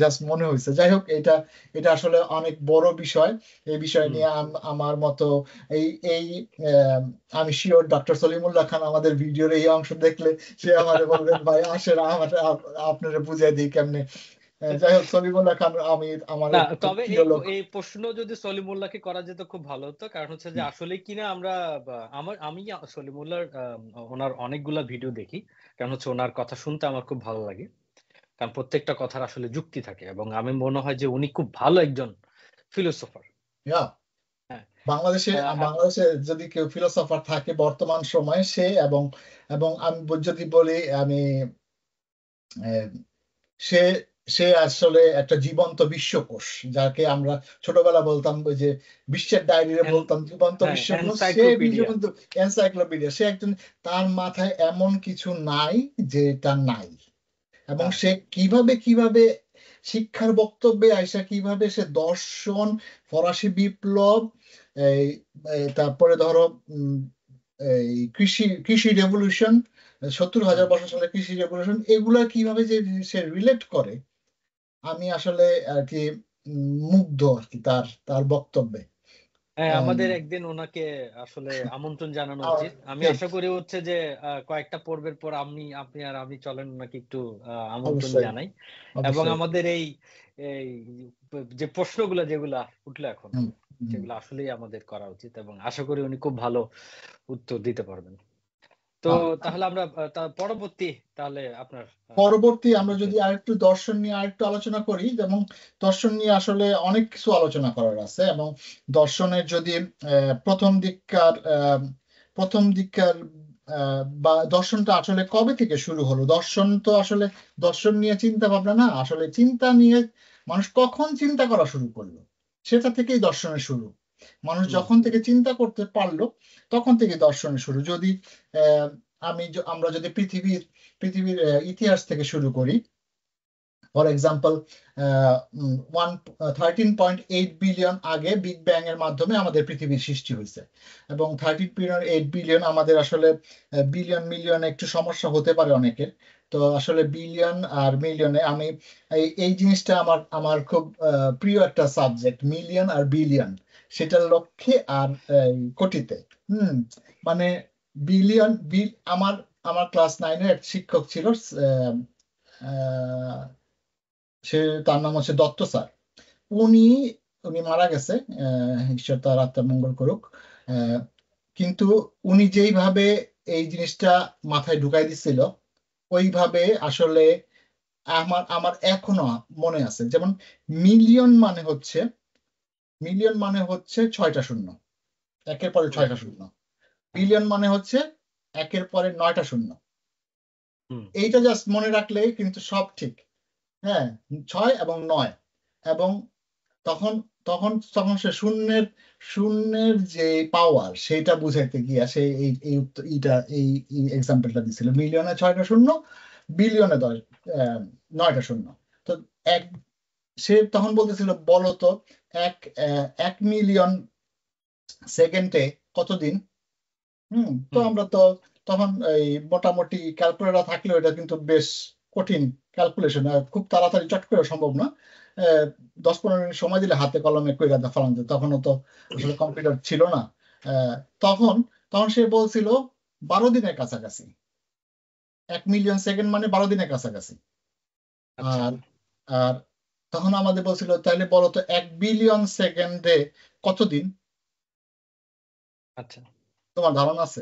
জাস্ট মনে হয়েছে। যাই হোক, এটা এটা আসলে অনেক বড় বিষয়। এই বিষয় হুম। নিয়ে আমার মতো এই এই আহ, আমি শিওর ডক্টর সলিমুল্লাহ খান আমাদের ভিডিওর এই অংশ দেখলে সে আমারে বলবেন ভাই আসেন আমার আপনারা বুঝিয়ে দিই কেমনে। যাই হোক, সলিমুল্লাহ খান আমার না, খুব তবে প্রিয় লোক। এই প্রশ্ন যদি সলিমুল্লাহকে করা যেত খুব ভালো হতো। কারণ হচ্ছে যে আসলে কিনা আমরা আমি সলিমুল্লাহর ওনার অনেকগুলা ভিডিও দেখি। কারণ হচ্ছে ওনার কথা শুনতে আমার খুব ভালো লাগে। কারণ প্রত্যেকটা কথার আসলে যুক্তি থাকে এবং আমি মনে হয় যে উনি খুব ভালো একজন ফিলোসোফার। ইয়া, হ্যাঁ, বাংলাদেশে বাংলাদেশে যদি কেউ ফিলোসফার থাকে বর্তমান সময়ে সে, এবং এবং আমি যদি বলি আমি আহ, সে সে আসলে একটা জীবন্ত বিশ্বকোষ, যাকে আমরা ছোটবেলা বলতাম ওই যে বিশ্বের ডায়েরিতে এন বলতাম জীবন্ত হ্যাঁ, বিশ্বকোষ, সে এনসাইক্লোপিডিয়া। জীবন্ত এনসাইক্লোপিডিয়া। সে একজন, তার মাথায় এমন কিছু নাই যেটা নাই। এবং হ্যাঁ, সে কিভাবে কিভাবে শিক্ষার বক্তব্যে আইসা কিভাবে সে দর্শন, ফরাসি বিপ্লব, এই তারপরে ধরো এই কৃষি কৃষি রেভলিউশন, 70,000 হুম। বছর সালে কৃষি রেভলিউশন, এগুলা কিভাবে যে সে রিলেট করে, আমি আসলে আর কি মুগ্ধ আর কি তার তার বক্তব্যে। হ্যাঁ, আহ, আমাদের একদিন ওনাকে আসলে আমন্ত্রণ জানানো উচিত। আমি ঠিক, আশা করি হচ্ছে যে কয়েকটা পর্বের পর আপনি আর আমি চলেন ওনাকে একটু আমন্ত্রণ অবশ্যই, জানাই। এবং অবশ্যই। আমাদের এই এই যে প্রশ্নগুলো যেগুলা উঠলো এখন, হুম, হুম। সেগুলো আসলেই আমাদের করা উচিত এবং আশা করি উনি খুব ভালো উত্তর দিতে পারবেন। তো হ্যাঁ, তাহলে আমরা পরবর্তী তাহলে আপনার পরবর্তী আমরা টপিকে। যদি আরেকটু দর্শন নিয়ে আরেকটু আলোচনা করি, যেমন দর্শন নিয়ে আসলে অনেক কিছু আলোচনা করার আছে, এবং দর্শনের যদি প্রথম দিককার বা দর্শনটা আসলে কবে থেকে শুরু হলো, দর্শন তো আসলে দর্শন নিয়ে চিন্তা ভাবনা না, আসলে চিন্তা নিয়ে মানুষ কখন চিন্তা করা শুরু করলো সেটা থেকেই দর্শনের শুরু। মানুষ যখন থেকে চিন্তা করতে পারলো তখন থেকে দর্শনের শুরু। যদি আমরা যদি পৃথিবীর ইতিহাস থেকে শুরু করি, ফর এক্সাম্পল 13.8 বিলিয়ন আগে বিগ ব্যাং এর মাধ্যমে আমাদের পৃথিবীর সৃষ্টি হয়েছে, এবং 13.8 বিলিয়ন আমাদের আসলে বিলিয়ন মিলিয়ন একটু সমস্যা হতে পারে অনেকের। তো আসলে বিলিয়ন আর মিলিয়নে আমি এই জিনিসটা আমার খুব প্রিয় একটা সাবজেক্ট, মিলিয়ন আর বিলিয়ন, সেটার লক্ষ্যে আর কোটিতে। মানে বিলিয়ন আমার আমার ক্লাস 9-এর এক শিক্ষক ছিল, সে তার নাম হচ্ছে দত্ত স্যার। উনি উনি মারা গেছে, ঈশ্বর তার আত্মার মঙ্গল করুক। কিন্তু উনি যেইভাবে এই জিনিসটা মাথায় ঢুকাই দিছিল, ওইভাবে আসলে আমার এখনো মনে আছে। যেমন মিলিয়ন মানে হচ্ছে 6টা শূন্য, একের পরে 6টা শূন্য। বিলিয়ন মানে হচ্ছে একের পরে 9টা শূন্য। এইটা জাস্ট মনে রাখলেই কিন্তু সব ঠিক। হ্যাঁ, 6 এবং 9, এবং তখন তখন তখন সে শূন্যের যে পাওয়ার সেটা বুঝাইতে গিয়া সে এই এক্সাম্পলটা দিছিল, মিলিয়নে 6টা শূন্য, বিলিয়নে 9টা শূন্য। তো এক সে তখন বলতেছিল, বলতো এক মিলিয়ন সেকেন্ডে কতদিন? তো আমরা তো তখন এই মোটামুটি ক্যালকুলেটর থাকলেও এটা কিন্তু বেশ কঠিন ক্যালকুলেশন, খুব তাড়াতাড়ি চট করে সম্ভব না। 10-15 মিনিট সময় দিলে হাতে কলমে কইরা ফেলান যেত, তখনও তো আসলে কম্পিউটার ছিল না। তখন তখন সে বলছিল 12 দিনের কাছাকাছি। 1 মিলিয়ন সেকেন্ড মানে 12 দিনের কাছাকাছি। আর আর তখন আমাদের বলছিল, তাহলে বলো তো 1 বিলিয়ন সেকেন্ডে কতদিন? আচ্ছা, তোমার ধারণা আছে?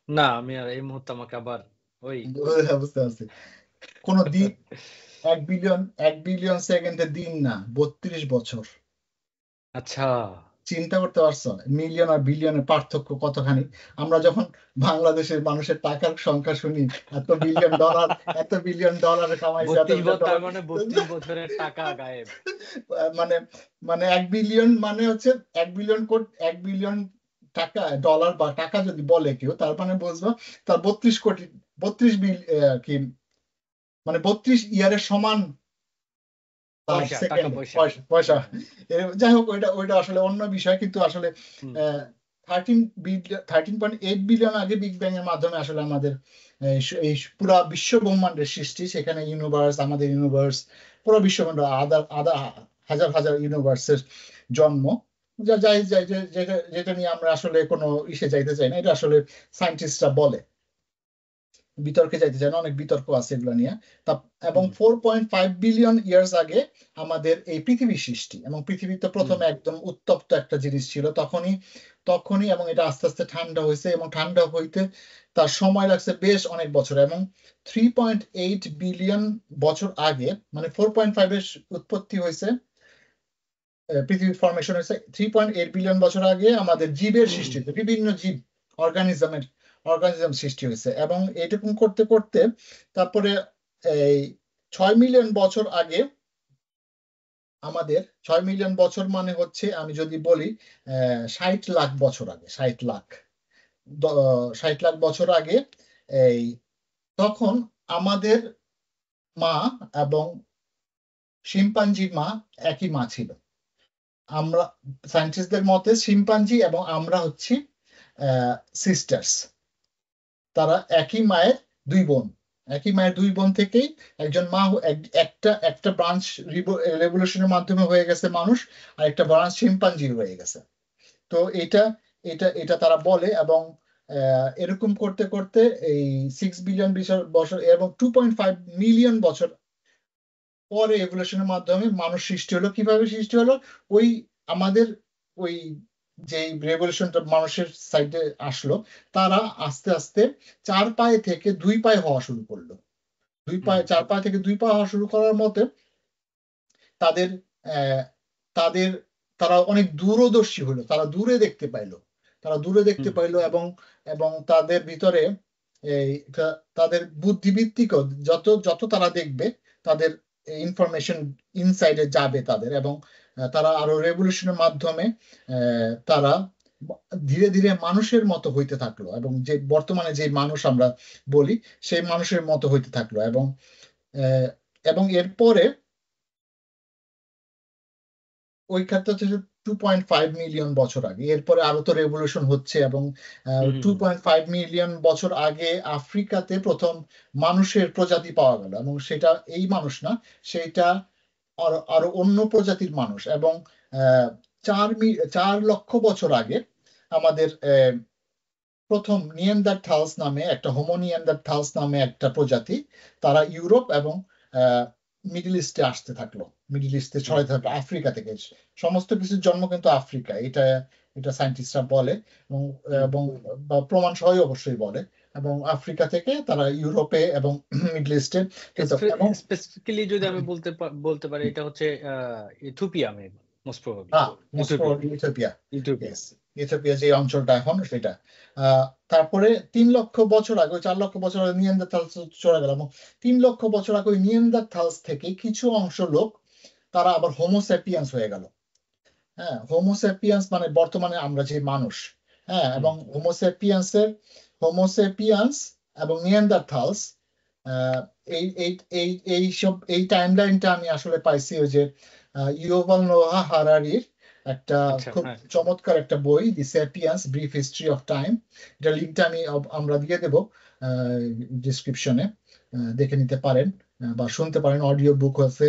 না আমি আর এই মুহূর্তে আমাকে আবার ওই বুঝতে পারছি। কোন দিন 1 বিলিয়ন সেকেন্ডে দিন না, 32 বছর। আচ্ছা, চিন্তা করতে পারছো মিলিয়ন আর বিলিয়নের পার্থক্য কতখানি? আমরা যখন বাংলাদেশের মানুষের টাকার সংখ্যা শুনি, এত বিলিয়ন ডলার কামাইছে, এত 32 বিলিয়ন তার ডলার। মানে 32 বছরের টাকা গায়েব। মানে মানে 1 বিলিয়ন মানে হচ্ছে 1 বিলিয়ন 1 বিলিয়ন টাকা, ডলার বা টাকা যদি বলে কেউ, তার মানে বুঝবো তার 32 কোটি, 32 কি মানে 32 ইয়ারের সমান তার পয়সা, টাকা সেকেন্ডে পয়সা। পয়সা পয়সা। যাই হোক, ওইটা আসলে অন্য বিষয়, কিন্তু আসলে 13.8 বিলিয়ন আগে বিগ ব্যাং এর মাধ্যমে আসলে আমাদের এই পুরা বিশ্ব ব্রহ্মাণ্ডের সৃষ্টি, সেখানে ইউনিভার্স, আমাদের ইউনিভার্স, পুরো বিশ্বব্রহ্মাণ্ড, আধা আধা হাজার হাজার ইউনিভার্সের জন্ম। যেটা নিয়ে আমরা আসলে কোনো ইসে যাইতে চাই না, এটা আসলে সায়েন্টিস্টরা বলে, বিতর্কে যাইতে চায় না, অনেক বিতর্ক আছে এগুলো নিয়ে। এবং 4.5 বিলিয়ন ইয়ার্স আগে আমাদের এই পৃথিবীর সৃষ্টি, এবং পৃথিবীতে প্রথমে একদম উত্তপ্ত একটা জিনিস ছিল তখনই, এবং এটা আস্তে আস্তে ঠান্ডা হয়েছে, এবং ঠান্ডা হইতে তার সময় লাগছে বেশ অনেক বছর। এবং 3.8 বিলিয়ন বছর আগে, মানে 4.5 এর উৎপত্তি হয়েছে, পৃথিবীর ফরমেশন হয়েছে 3.8 বিলিয়ন বছর আগে আমাদের জীবের সৃষ্টি হয়েছে, বিভিন্ন জীব, অর্গানিজম সৃষ্টি হয়েছে। এবং এরকম করতে করতে তারপরে এই 6 মিলিয়ন বছর আগে আমাদের, 6 মিলিয়ন বছর মানে হচ্ছে, আমি যদি বলি 60 লাখ বছর আগে, 60 লাখ বছর আগে, এই তখন আমাদের মা এবং শিম্পাঞ্জির মা একই মা ছিল। আমরা সায়েন্টিস্টদের মতে শিম্পাঞ্জি এবং আমরা হচ্ছি সিস্টার্স। তারা একই মায়ের দুই বোন থেকেই একজন মা, একটা ব্রাঞ্চ রেভলিউশনের মাধ্যমে হয়ে গেছে মানুষ, আর একটা ব্রাঞ্চ শিম্পাঞ্জি হয়ে গেছে। তো এটা এটা এটা তারা বলে। এবং এরকম করতে করতে এই 6 বিলিয়ন বছর এবং 2.5 মিলিয়ন বছর পরে এভলিউশনের মাধ্যমে মানুষ সৃষ্টি হলো। কিভাবে সৃষ্টি হলো? ওই আমাদের ওই যে রেভলিউশনটা মানুষের সাইডে আসলো, তারা আস্তে আস্তে 4 পায়ে থেকে 2 পায়ে হওয়া শুরু করলো। 4 পায়ে থেকে 2 পা হওয়া শুরু করার মতে তাদের তাদের তারা অনেক দূরদর্শী হলো, তারা দূরে দেখতে পাইলো, এবং এবং তাদের ভিতরে এই তাদের বুদ্ধিবৃত্তিক, যত যত তারা দেখবে তাদের ইনফরমেশন ইনসাইডে যাবে তাদের, এবং তারা আরো রেভলিউশনের মাধ্যমে তারা ধীরে ধীরে মানুষের মতো হইতে থাকলো, এবং যে বর্তমানে যে মানুষ আমরা বলি সেই মানুষের মতো হইতে থাকলো। আহ, এবং এরপরে ওই ক্ষেত্রে হচ্ছে 2.5 মিলিয়ন বছর আগে, এরপরে আরো তো রেভলিউশন হচ্ছে, এবং হুম, হুম, 2.5 মিলিয়ন বছর আগে আফ্রিকাতে প্রথম মানুষের প্রজাতি পাওয়া গেল, এবং সেটা এই মানুষ না, সেটা আরো আরো অন্য প্রজাতির মানুষ। এবং 4 লক্ষ বছর আগে আমাদের প্রথম নিয়েন্ডারথালস নামে একটা হোমো নিয়েন্ডারথালস নামে একটা প্রজাতি, তারা ইউরোপ এবং মিডল ইস্টে আসতে থাকলো, মিডল ইস্টে হুম, ছড়াতে থাকলো আফ্রিকা থেকে। সমস্ত কিছুর জন্ম কিন্তু আফ্রিকা, এটা এটা সায়েন্টিস্টরা বলে, এবং হুম। এবং বা প্রমাণ সহই অবশ্যই বলে। এবং আফ্রিকা থেকে তারা ইউরোপে এবং মিডল ইস্টে, এবং স্পেসিফিক্যালি যদি আমি বলতে পারি, এটা হচ্ছে ইথিওপিয়া, মোস্ট প্রবাবলি হ্যাঁ, most Ethiopia. Probably Ethiopia. Ethiopia. Yes, Ethiopia যে অঞ্চলটা এখন সেটা। তারপরে 3 লক্ষ বছর আগে, 4 লক্ষ বছর আগে নিয়েন্ডারথালস চলে গেল, এবং 3 লক্ষ বছর আগে ওই নিয়েন্ডারথালস থেকে কিছু অংশ লোক তারা আবার হোমোস্যাপিয়েন্স হয়ে গেল। হ্যাঁ, হোমোস্যাপিয়েন্স মানে বর্তমানে আমরা যে মানুষ। হ্যাঁ, হুম, এবং হোমোস্যাপিয়েন্স এবং নিয়ান্ডারথালস, আহ, এই এই এই এই সব এই টাইমলাইনটা আমি আসলে পাইছি ওই যে ইউভাল নোহা হারারির একটা আচ্ছা, খুব হ্যাঁ। চমৎকার একটা বই, the Sapiens brief history of time. এটা লিঙ্কটা আমরা দিয়ে দেবো ডিসক্রিপশনে, দেখে নিতে পারেন, বা শুনতে পারেন। অডিও বুক আছে,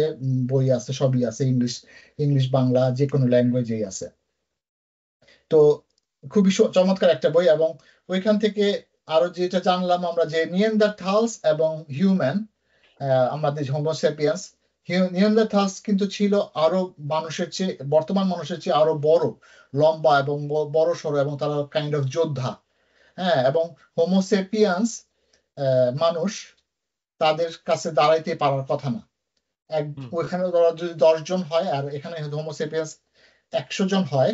বই আছে, সবই আছে, ইংলিশ ইংলিশ বাংলা যে কোনো ল্যাঙ্গুয়েজেই আছে। তো খুবই চমৎকার একটা বই। এবং ওইখান থেকে আরো যেটা জানলাম আমরা, যে নিয়েন্ডারথালস এবং হিউম্যান, আমাদের হোমোসেপিয়েন্স, নিয়েন্ডারথালস কিন্তু ছিল আরো মানুষের চেয়ে, বর্তমান মানুষের চেয়ে আরো বড়, লম্বা এবং বড় সড়ো, এবং তারা কাইন্ড অফ যোদ্ধা। হ্যাঁ, এবং হোমোসেপিয়ান্স মানুষ, তাদের কাছে দাঁড়াইতে পারার কথা না। এক হুম, ওইখানে ধরো যদি 10 জন হয়, আর এখানে হোমোসেপিয়ান্স 100 জন হয়,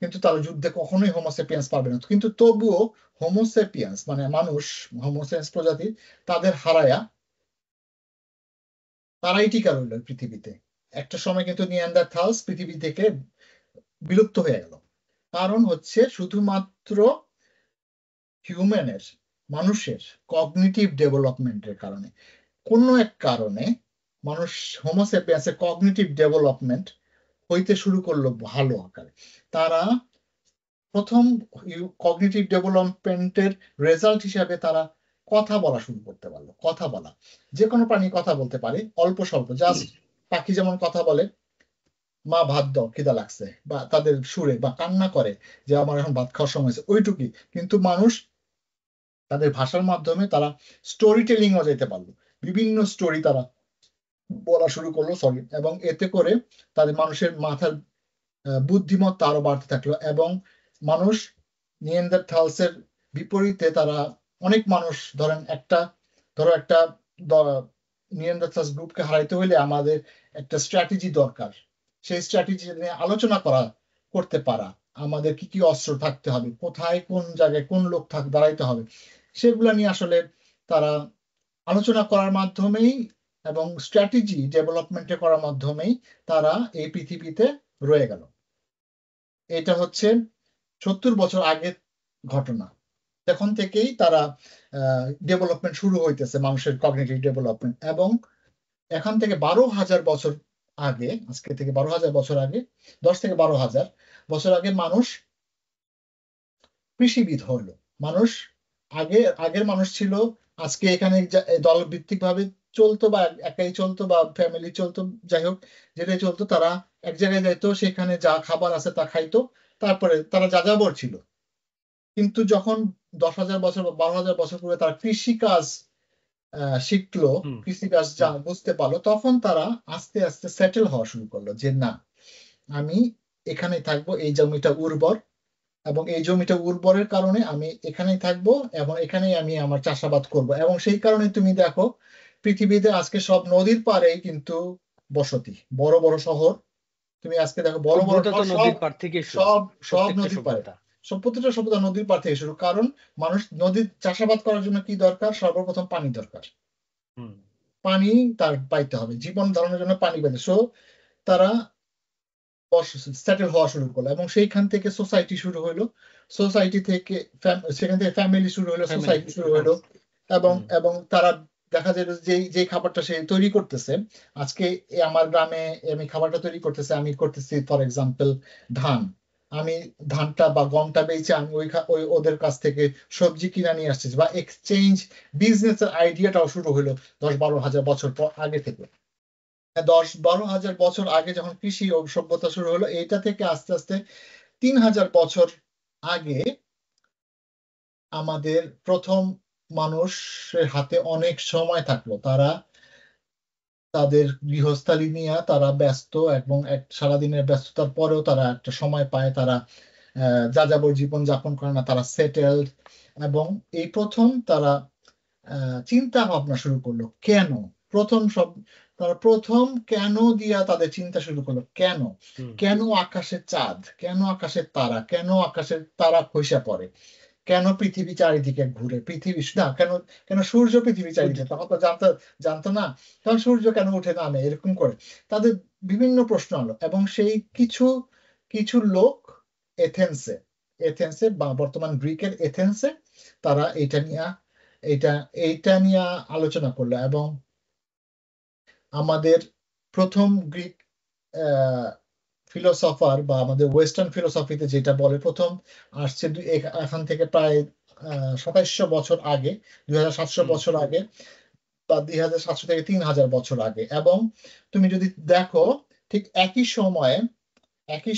কিন্তু তারা যুদ্ধে কখনোই হোমোসেপিয়েন্স পারবে না। কিন্তু তবুও হোমোসেপিয়েন্স মানে মানুষ, হোমোসেন্স প্রজাতি, তাদের হারায়া তারাই টিকা রইল পৃথিবীতে। একটা সময় কিন্তু নিয়ান্ডারথালস পৃথিবী থেকে বিলুপ্ত হয়ে গেল। কারণ হচ্ছে শুধুমাত্র হিউম্যানের, মানুষের কগনিটিভ ডেভেলপমেন্টের কারণে, কোনো এক কারণে মানুষ, হোমোসেপিয়েন্সের কগনিটিভ ডেভেলপমেন্ট হইতে শুরু করলো ভালো আকারে। তারা প্রথম কগনিটিভ ডেভেলপমেন্টের রেজাল্ট হিসাবে তারা কথা বলা শুরু করতে পারলো। কথা বলা, যে কোনো প্রাণী কথা বলতে পারে অল্প স্বল্প, জাস্ট পাখি যেমন কথা বলে, মা ভাত দাও খিদা লাগছে, বা তাদের সুরে, বা কান্না করে যে আমার এখন ভাত খাওয়ার সময় হয়েছে, ওইটুকুই। কিন্তু মানুষ তাদের ভাষার মাধ্যমে তারা স্টোরি টেলিংও যেতে পারলো, বিভিন্ন স্টোরি তারা বলা শুরু করলো, সরি, এবং এতে করে তাদের মানুষের মাথার বুদ্ধিমত্তা আরো বাড়তে থাকলো। এবং মানুষ নিয়েন্ডারথালসের বিপরীতে তারা, অনেক মানুষ ধরেন ধরো একটা নিয়েন্ডারথালস গ্রুপকে হারাইতে হইলে আমাদের একটা স্ট্র্যাটেজি দরকার। সেই স্ট্র্যাটেজি নিয়ে আলোচনা করতে পারা, আমাদের কি কি অস্ত্র থাকতে হবে, কোথায় কোন জায়গায় কোন লোক দাঁড়াইতে হবে, সেগুলা নিয়ে আসলে তারা আলোচনা করার মাধ্যমেই এবং স্ট্র্যাটেজি ডেভেলপমেন্টে করার মাধ্যমেই তারা এই পৃথিবীতে রয়ে গেল। এটা হচ্ছে 70 বছর আগের ঘটনা। তখন থেকেই তারা ডেভেলপমেন্ট শুরু হইতেছে, মানুষের কগনিটিভ ডেভেলপমেন্ট। এবং এখান থেকে 12,000 বছর আগে, আজকে থেকে 12,000 বছর আগে, 10 থেকে 12,000 বছর আগে মানুষ কৃষিবিদ হলো। মানুষ আগের মানুষ ছিল, আজকে এখানে দলভিত্তিক ভাবে চলতো, বা একাই চলতো, বা ফ্যামিলি চলতো, যাই হোক যেটাই চলতো, তারা এক জায়গায় যাইতো, সেখানে যা খাবার আছে তা খাইতো, তারপরে তারা যাযাবর ছিল। কিন্তু যখন 10,000 বছর বা 12,000 বছর পরে তারা কৃষিকাজ শিখলো, হুম, কৃষিকাজ যা হুম, বুঝতে পারলো, তখন তারা আস্তে আস্তে সেটেল হওয়া শুরু করলো, যে না, আমি এখানেই থাকবো, এই জমিটা উর্বর, এবং এই জমিটা উর্বরের কারণে আমি এখানেই থাকবো, এবং এখানেই আমি আমার চাষাবাদ করব। এবং সেই কারণে তুমি দেখো পৃথিবীতে আজকে সব নদীর পাড়েই কিন্তু বসতি, বড় বড় শহর। তুমি আজকে দেখো বড় বড় সভ্যতা তো শহর, সব নদীর পাড় থেকে শুরু, সব সব প্রত্যেকটা নদীর পাড়ে, সভ্যতা। সব প্রতিটা সভ্যতা নদীর পাড় থেকে শুরু। কারণ মানুষ নদীর চাষাবাদ করার জন্য কি দরকার? সর্বপ্রথম পানি দরকার। হুম, পানি তার পাইতে হবে, জীবন ধারণের জন্য পানি পাইতে। তারা সেটেল হওয়া শুরু করলো, এবং সেইখান থেকে সোসাইটি শুরু হলো, সোসাইটি থেকে সেখান থেকে ফ্যামিলি শুরু হলো, ফ্যামিলি। সোসাইটি শুরু হলো, এবং তারা দেখা যায় যে খাবারটা সে তৈরি করতেছে আজকে আমার গ্রামে, আমি খাবারটা তৈরি করতেছে, আমি করতেছি ফর এক্সাম্পল ধান, আমি ধানটা বা গমটা বেচে আমি ওই ওদের কাছ থেকে সবজি কিনে নিয়ে আসছি, বা এক্সচেঞ্জ বিজনেসের আইডিয়াটাও শুরু হলো 10-12 হাজার বছর আগে থেকে। 10-12 হাজার বছর আগে যখন কৃষি ও সভ্যতা শুরু হলো, এইটা থেকে আস্তে আস্তে 3,000 বছর আগে আমাদের প্রথম মানুষের হাতে অনেক সময় থাকলো, তারা তাদের গৃহস্থালী নিয়ে তারা ব্যস্ত, এবং সারাদিনের ব্যস্ততার পরেও তারা একটা সময় পায়, তারা যাযাবর জীবন যাপন করে না, তারা সেটেলড, এবং এই প্রথম তারা চিন্তা ভাবনা শুরু করলো কেন, তারা প্রথম কেন দিয়া তাদের চিন্তা শুরু করলো, কেন কেন আকাশের চাঁদ, কেন আকাশের তারা, কেন আকাশের তারা খসে পড়ে, কেন পৃথিবী চারিদিকে ঘুরে, পৃথিবী না কেন, কেন সূর্য পৃথিবী চারিদিকে, তখন তো জানতো না, কারণ সূর্য কেন উঠে নামে, এরকম করে তাদের বিভিন্ন প্রশ্ন হলো। এবং সেই কিছু কিছু লোক এথেন্সে এথেন্সে বা বর্তমান গ্রিকের এথেন্সে তারা এইটা নিয়ে আলোচনা করলো, এবং আমাদের প্রথম গ্রিক ফিলোসফার বা আমাদের ওয়েস্টার্ন ফিলোসফিতে যেটা বলে, প্রথম আসছে এখান থেকে প্রায় 2700 বছর আগে, 2700 বছর আগে, বা 2700 থেকে 3000 বছর আগে। এবং তুমি যদি দেখো ঠিক একই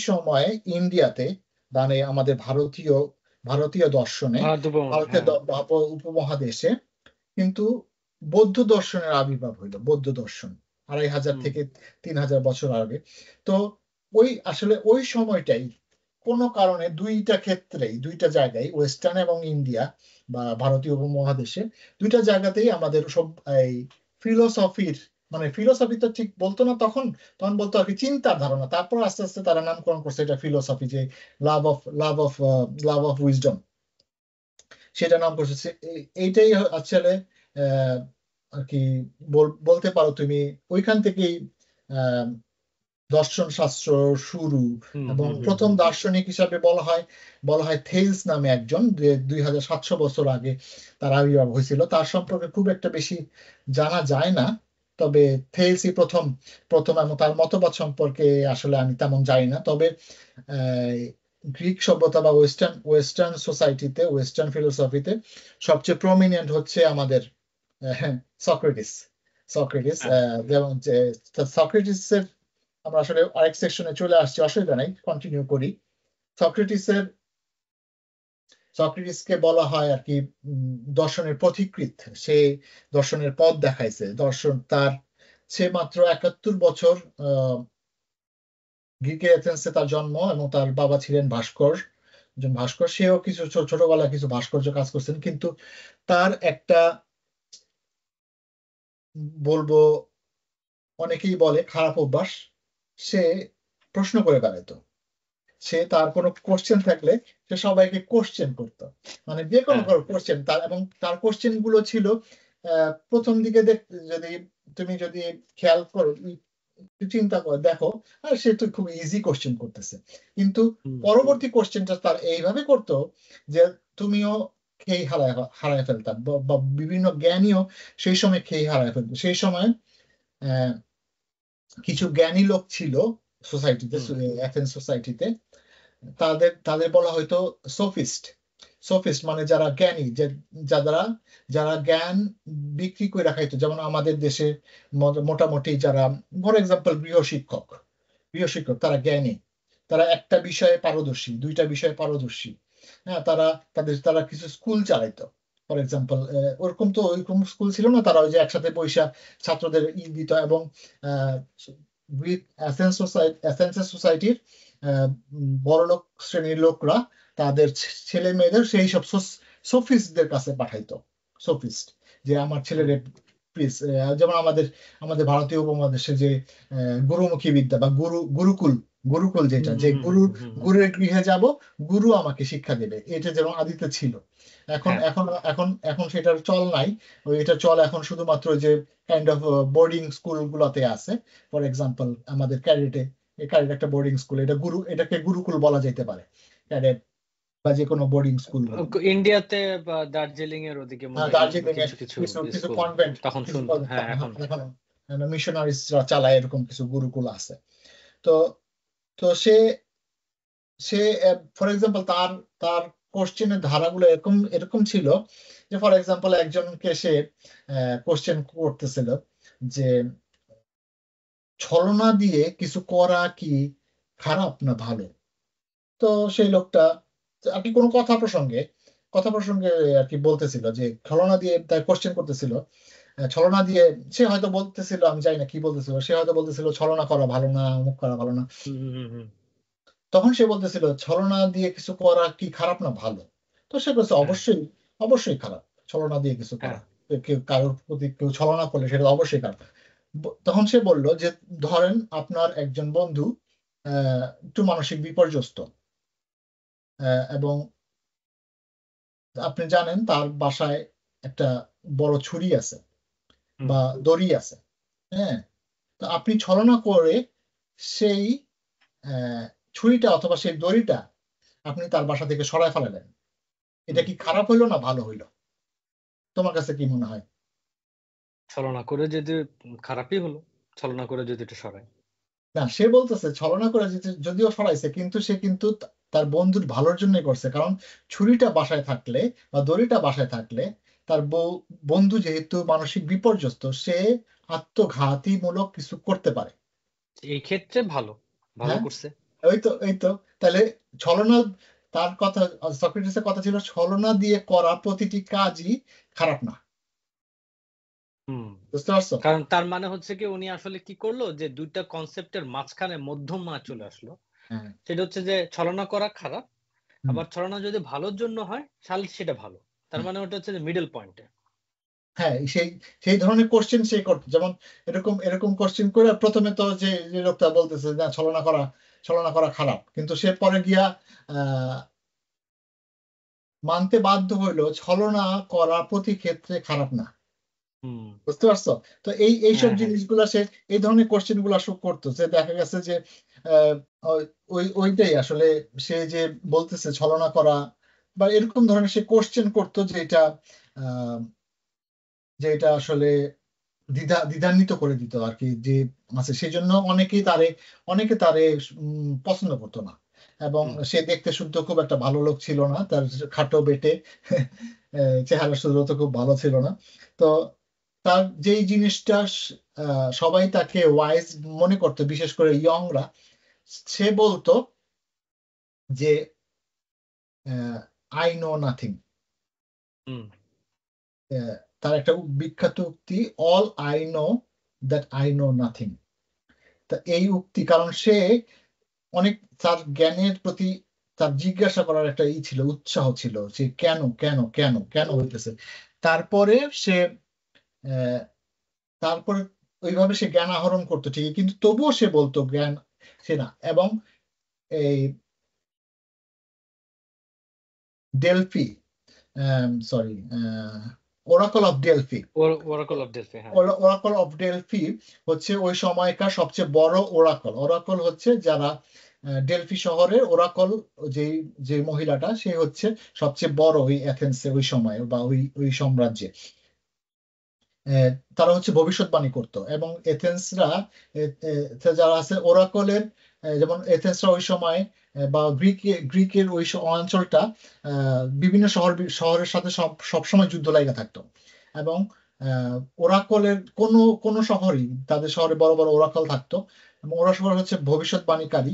সময়ে ইন্ডিয়াতে, মানে আমাদের ভারতীয় দর্শনে, ভারতীয় উপমহাদেশে কিন্তু বৌদ্ধ দর্শনের আবির্ভাব হইলো, বৌদ্ধ দর্শন 2500 থেকে 3000 বছর আগে। তো আসলে ওই সময়টাই কোনো কারণে দুইটা জায়গায়, ওয়েস্টার্ন এবং ইন্ডিয়া বা ভারতীয় উপমহাদেশে, দুইটা জায়গাতেই আমাদের সব এই ফিলোসফি তো ঠিক বলতো না, তখন বলতো আর কি চিন্তার ধারণা, তারপর আস্তে আস্তে তারা নামকরণ করছে এটা ফিলোসফি, যে লাভ অফ উইজডম, সেটা নাম করছে। এইটাই আসলে আর কি বলতে পারো তুমি, ওইখান থেকেই দর্শন শাস্ত্র শুরু। এবং প্রথম দার্শনিক হিসাবে বলা হয় থেলস নামে একজন, 2700 বছর আগে তার আবির্ভাব হয়েছিল, তার সম্পর্কে খুব একটা বেশি জানা যায় না, তবে থেলসই প্রথম এবং তার মতবাদ সম্পর্কে আসলে আমি তেমন জানি না। তবে গ্রিক সভ্যতা বা ওয়েস্টার্ন সোসাইটিতে, ওয়েস্টার্ন ফিলোসফিতে সবচেয়ে প্রমিনেন্ট হচ্ছে আমাদের সক্রেটিস। যেমন সক্রেটিসের আমরা আসলে আরেক সেকশনে চলে আসছি, অসুবিধা নাই, কন্টিনিউ করি। সক্রেটিসকে বলা হয় আর কি দর্শনের পথিকৃৎ, সে দর্শনের পথ দেখাইছে, সে মাত্র 71 বছর গ্রিকের এথেন্সে তার জন্ম, এবং তার বাবা ছিলেন একজন ভাস্কর, সেও কিছু ছোটবেলায় কিছু ভাস্কর্য কাজ করছেন, কিন্তু তার একটা বলবো, অনেকেই বলে খারাপ অভ্যাস, সে প্রশ্ন করে বেড়াইতো, সে তার কোনো কোশ্চেন থাকলে সে সবাইকে কোশ্চেন করতো, মানে যে কোনো কোশ্চেন এবং তার কোশ্চেন গুলো ছিল প্রথম দিকে তুমি যদি খেয়াল করো, চিন্তা করে দেখো, আর সে তো খুব ইজি কোশ্চেন করতেছে, কিন্তু পরবর্তী কোশ্চেনটা তার এইভাবে করতো যে তুমিও খেই হারায় ফেলতাম, বা বিভিন্ন জ্ঞানীও সেই সময় খেই হারায় ফেলতো। সেই সময় কিছু জ্ঞানী লোক ছিল সোসাইটিতে, এথেন্স সোসাইটিতে, তাদের বলা হয়তো সোফিস্ট, মানে যারা জ্ঞানী, যারা জ্ঞান বিক্রি করে রাখাইতো। যেমন আমাদের দেশে মোটামুটি যারা, ফর এক্সাম্পল গৃহশিক্ষক, তারা জ্ঞানী, তারা একটা বিষয়ে পারদর্শী, দুইটা বিষয়ে পারদর্শী, হ্যাঁ, তারা কিছু স্কুল চালাইতো, ফর এক্সাম্পল ওইরকম স্কুল ছিল না, তারা ওই যে একসাথে পয়সা ছাত্রদের দিত, এবং অ্যাথেন্স সোসাইটির বড়লোক শ্রেণীর লোকরা তাদের ছেলে মেয়েদের সেই সব সোফিস্টদের কাছে পাঠাইতো, যে আমার ছেলের প্লিজ, যেমন আমাদের ভারতীয় উপমহাদেশে যে গুরুমুখী বিদ্যা বা গুরুকুল গুরুকুল যেটা, যে গুরুর গৃহে যাব, গুরু আমাকে শিক্ষা দেবে, এটা যেমন আদিতে ছিল। এখন হ্যাঁ এখন এখন এখন সেটার চল নাই। এটা চল এখন শুধুমাত্র যে কাইন্ড অফ বোর্ডিং স্কুল গুলোতে আছে। ফর এক্সাম্পল আমাদের ক্যাডেটে, ক্যাডেট একটা বোর্ডিং স্কুল, এটাকে গুরুকুল বলা যেতে পারে, ক্যাডেট বা যে কোনো বোর্ডিং স্কুল গুলো। ইন্ডিয়াতে বা দার্জিলিং এর ওদিকে মনে হয় দার্জিলিং এর কিছু কিছু কিছু কিছু স্কুল কনভেন্ট, তখন কিছু শুনতাম। হ্যাঁ এখন এখন মিশনারিজরা চালায়, এরকম কিছু গুরুকুল আছে। তো তো সে সে ফর এক্সাম্পল তার তার কোশ্চেনের ধারাগুলো এরকম এরকম ছিল যে, ফর এক্সাম্পল একজনকে সে কোশ্চেন করতেছিল যে ছলনা দিয়ে কিছু করা কি খারাপ না ভালো। তো সেই লোকটা আর কি কোনো কথা প্রসঙ্গে আর কি বলতেছিল যে ছলনা দিয়ে, তার কোশ্চেন করতেছিল, ছলনা দিয়ে সে হয়তো বলতেছিল, আমি জানি না কি বলতেছিল, সে হয়তো বলতেছিল ছলনা করা ভালো না, অমুক করা ভালো না। তখন সে বলতেছিল ছলনা দিয়ে কিছু করা কি খারাপ না ভালো। তো সে বলছে অবশ্যই, অবশ্যই খারাপ ছলনা দিয়ে কিছু করা। কেউ কারোর প্রতি কেউ ছলনা করলে সেটা অবশ্যই খারাপ। তখন সে বলল যে ধরেন আপনার একজন বন্ধু একটু মানসিক বিপর্যস্ত, এবং আপনি জানেন তার বাসায় একটা বড় ছুরি আছে বা দড়ি আছে। হ্যাঁ, তো আপনি ছলনা করে সেই আহ, ছুরিটা অথবা সেই দড়িটা আপনি তার বাসা থেকে সরায় ফেলালেন। এটা কি খারাপ হইলো না ভালো হইলো? তোমার কাছে কি মনে হয়? ছলনা করে যদি খারাপই হলো, ছলনা করে যদি এটা সরায়। না, সে বলতেছে ছলনা করে যদিও সরাইছে, কিন্তু সে কিন্তু তার বন্ধুর ভালোর জন্যই করছে। কারণ ছুরিটা বাসায় থাকলে বা দড়িটা বাসায় থাকলে তার বন্ধু যেহেতু মানসিক বিপর্যস্ত, সে আত্মঘাতীমূলক কিছু করতে পারে। এই ক্ষেত্রে ভালো ভালো হ্যাঁ, করছে। এই তো তাহলে ছলনা, তার কথা, সক্রেটিসের কথা ছিল ছলনা দিয়ে করা প্রতিটি কাজই খারাপ না। হুম বুঝতে পারছো? কারণ তার মানে হচ্ছে কি উনি আসলে কি করলো যে দুইটা কনসেপ্টের মাঝখানে মধ্যম মার্গ চলে আসলো। হ্যাঁ। সেটা হচ্ছে যে ছলনা করা খারাপ, হুম। আবার ছলনা যদি ভালোর জন্য হয় তাহলে সেটা ভালো। তার হ্যাঁ, মানে ওটা হচ্ছে যে মিডল পয়েন্টে। হ্যাঁ, সেই সেই ধরনের কোশ্চেন সে করতো। যেমন এরকম এরকম কোশ্চেন করে প্রথমে তো যে যে লোকটা বলতেছে না ছলনা করা খারাপ, কিন্তু সে পরে গিয়া আহ মানতে বাধ্য হইলো ছলনা করা প্রতি ক্ষেত্রে খারাপ না। হুম বুঝতে পারছো? তো এইসব হ্যাঁ হ্যাঁ জিনিসগুলা সে, এই ধরনের কোশ্চেন গুলা সব করতো, যে দেখা গেছে যে আহ, ওইটাই আসলে সে যে বলতেছে ছলনা করা বা এরকম ধরনের সে কোশ্চেন করতো, আহ, যে এটা আসলে দ্বিধান্বিত করে দিত আর কি, যে আছে সেই জন্য অনেকে তারে পছন্দ করতো না। এবং হুম সে দেখতে শুনতে খুব একটা ভালো লোক ছিল না, তার খাটো বেটে চেহারা সুন্দরতা খুব ভালো ছিল না। তো তার যেই জিনিসটা সবাই তাকে ওয়াইজ মনে করতো, বিশেষ করে ইয়ংরা, সে বলতো যে আই নো নাথিং। হুম তার একটা বিখ্যাত উক্তি, all I know that I know nothing. তা এই উক্তি, কারণ সে অনেক, তার জ্ঞানের প্রতি তার জিজ্ঞাসা করার একটা ছিল, উৎসাহ ছিল, যে কেন কেন কেন কেন হইতেছে। তারপরে সে আহ, তারপরে ওইভাবে সে জ্ঞান আহরণ করতো ঠিকই, কিন্তু তবুও সে বলতো জ্ঞান সে না। এবং এই Delphi, sorry, Oracle of Delphi, Oracle of Delphi. হ্যাঁ ওরাকল অফ ডেলফি হচ্ছে ওই সময়কার সবচেয়ে বড় ওরাকল। ওরাকল হচ্ছে যারা ডেলফি শহরের ওরাকল, যে যে মহিলাটা, সে হচ্ছে সবচেয়ে বড় ওই এথেন্সে ওই সময় বা ওই ওই সাম্রাজ্যে। আহ, তারা হচ্ছে ভবিষ্যৎবাণী করতো। এবং এথেন্সরা, যারা আছে ওরাকলের, যেমন এথেন্সরা ওই সময় বা গ্রিকের ওই অঞ্চলটা বিভিন্ন শহরের সাথে সবসময় যুদ্ধ লাগা থাকতো। এবং ওরাকলের কোনো কোনো শহরই, তাদের শহরে বড় বড় ওরাকল থাকতো। এবং ওরা শহর হচ্ছে ভবিষ্যৎবাণীকারী,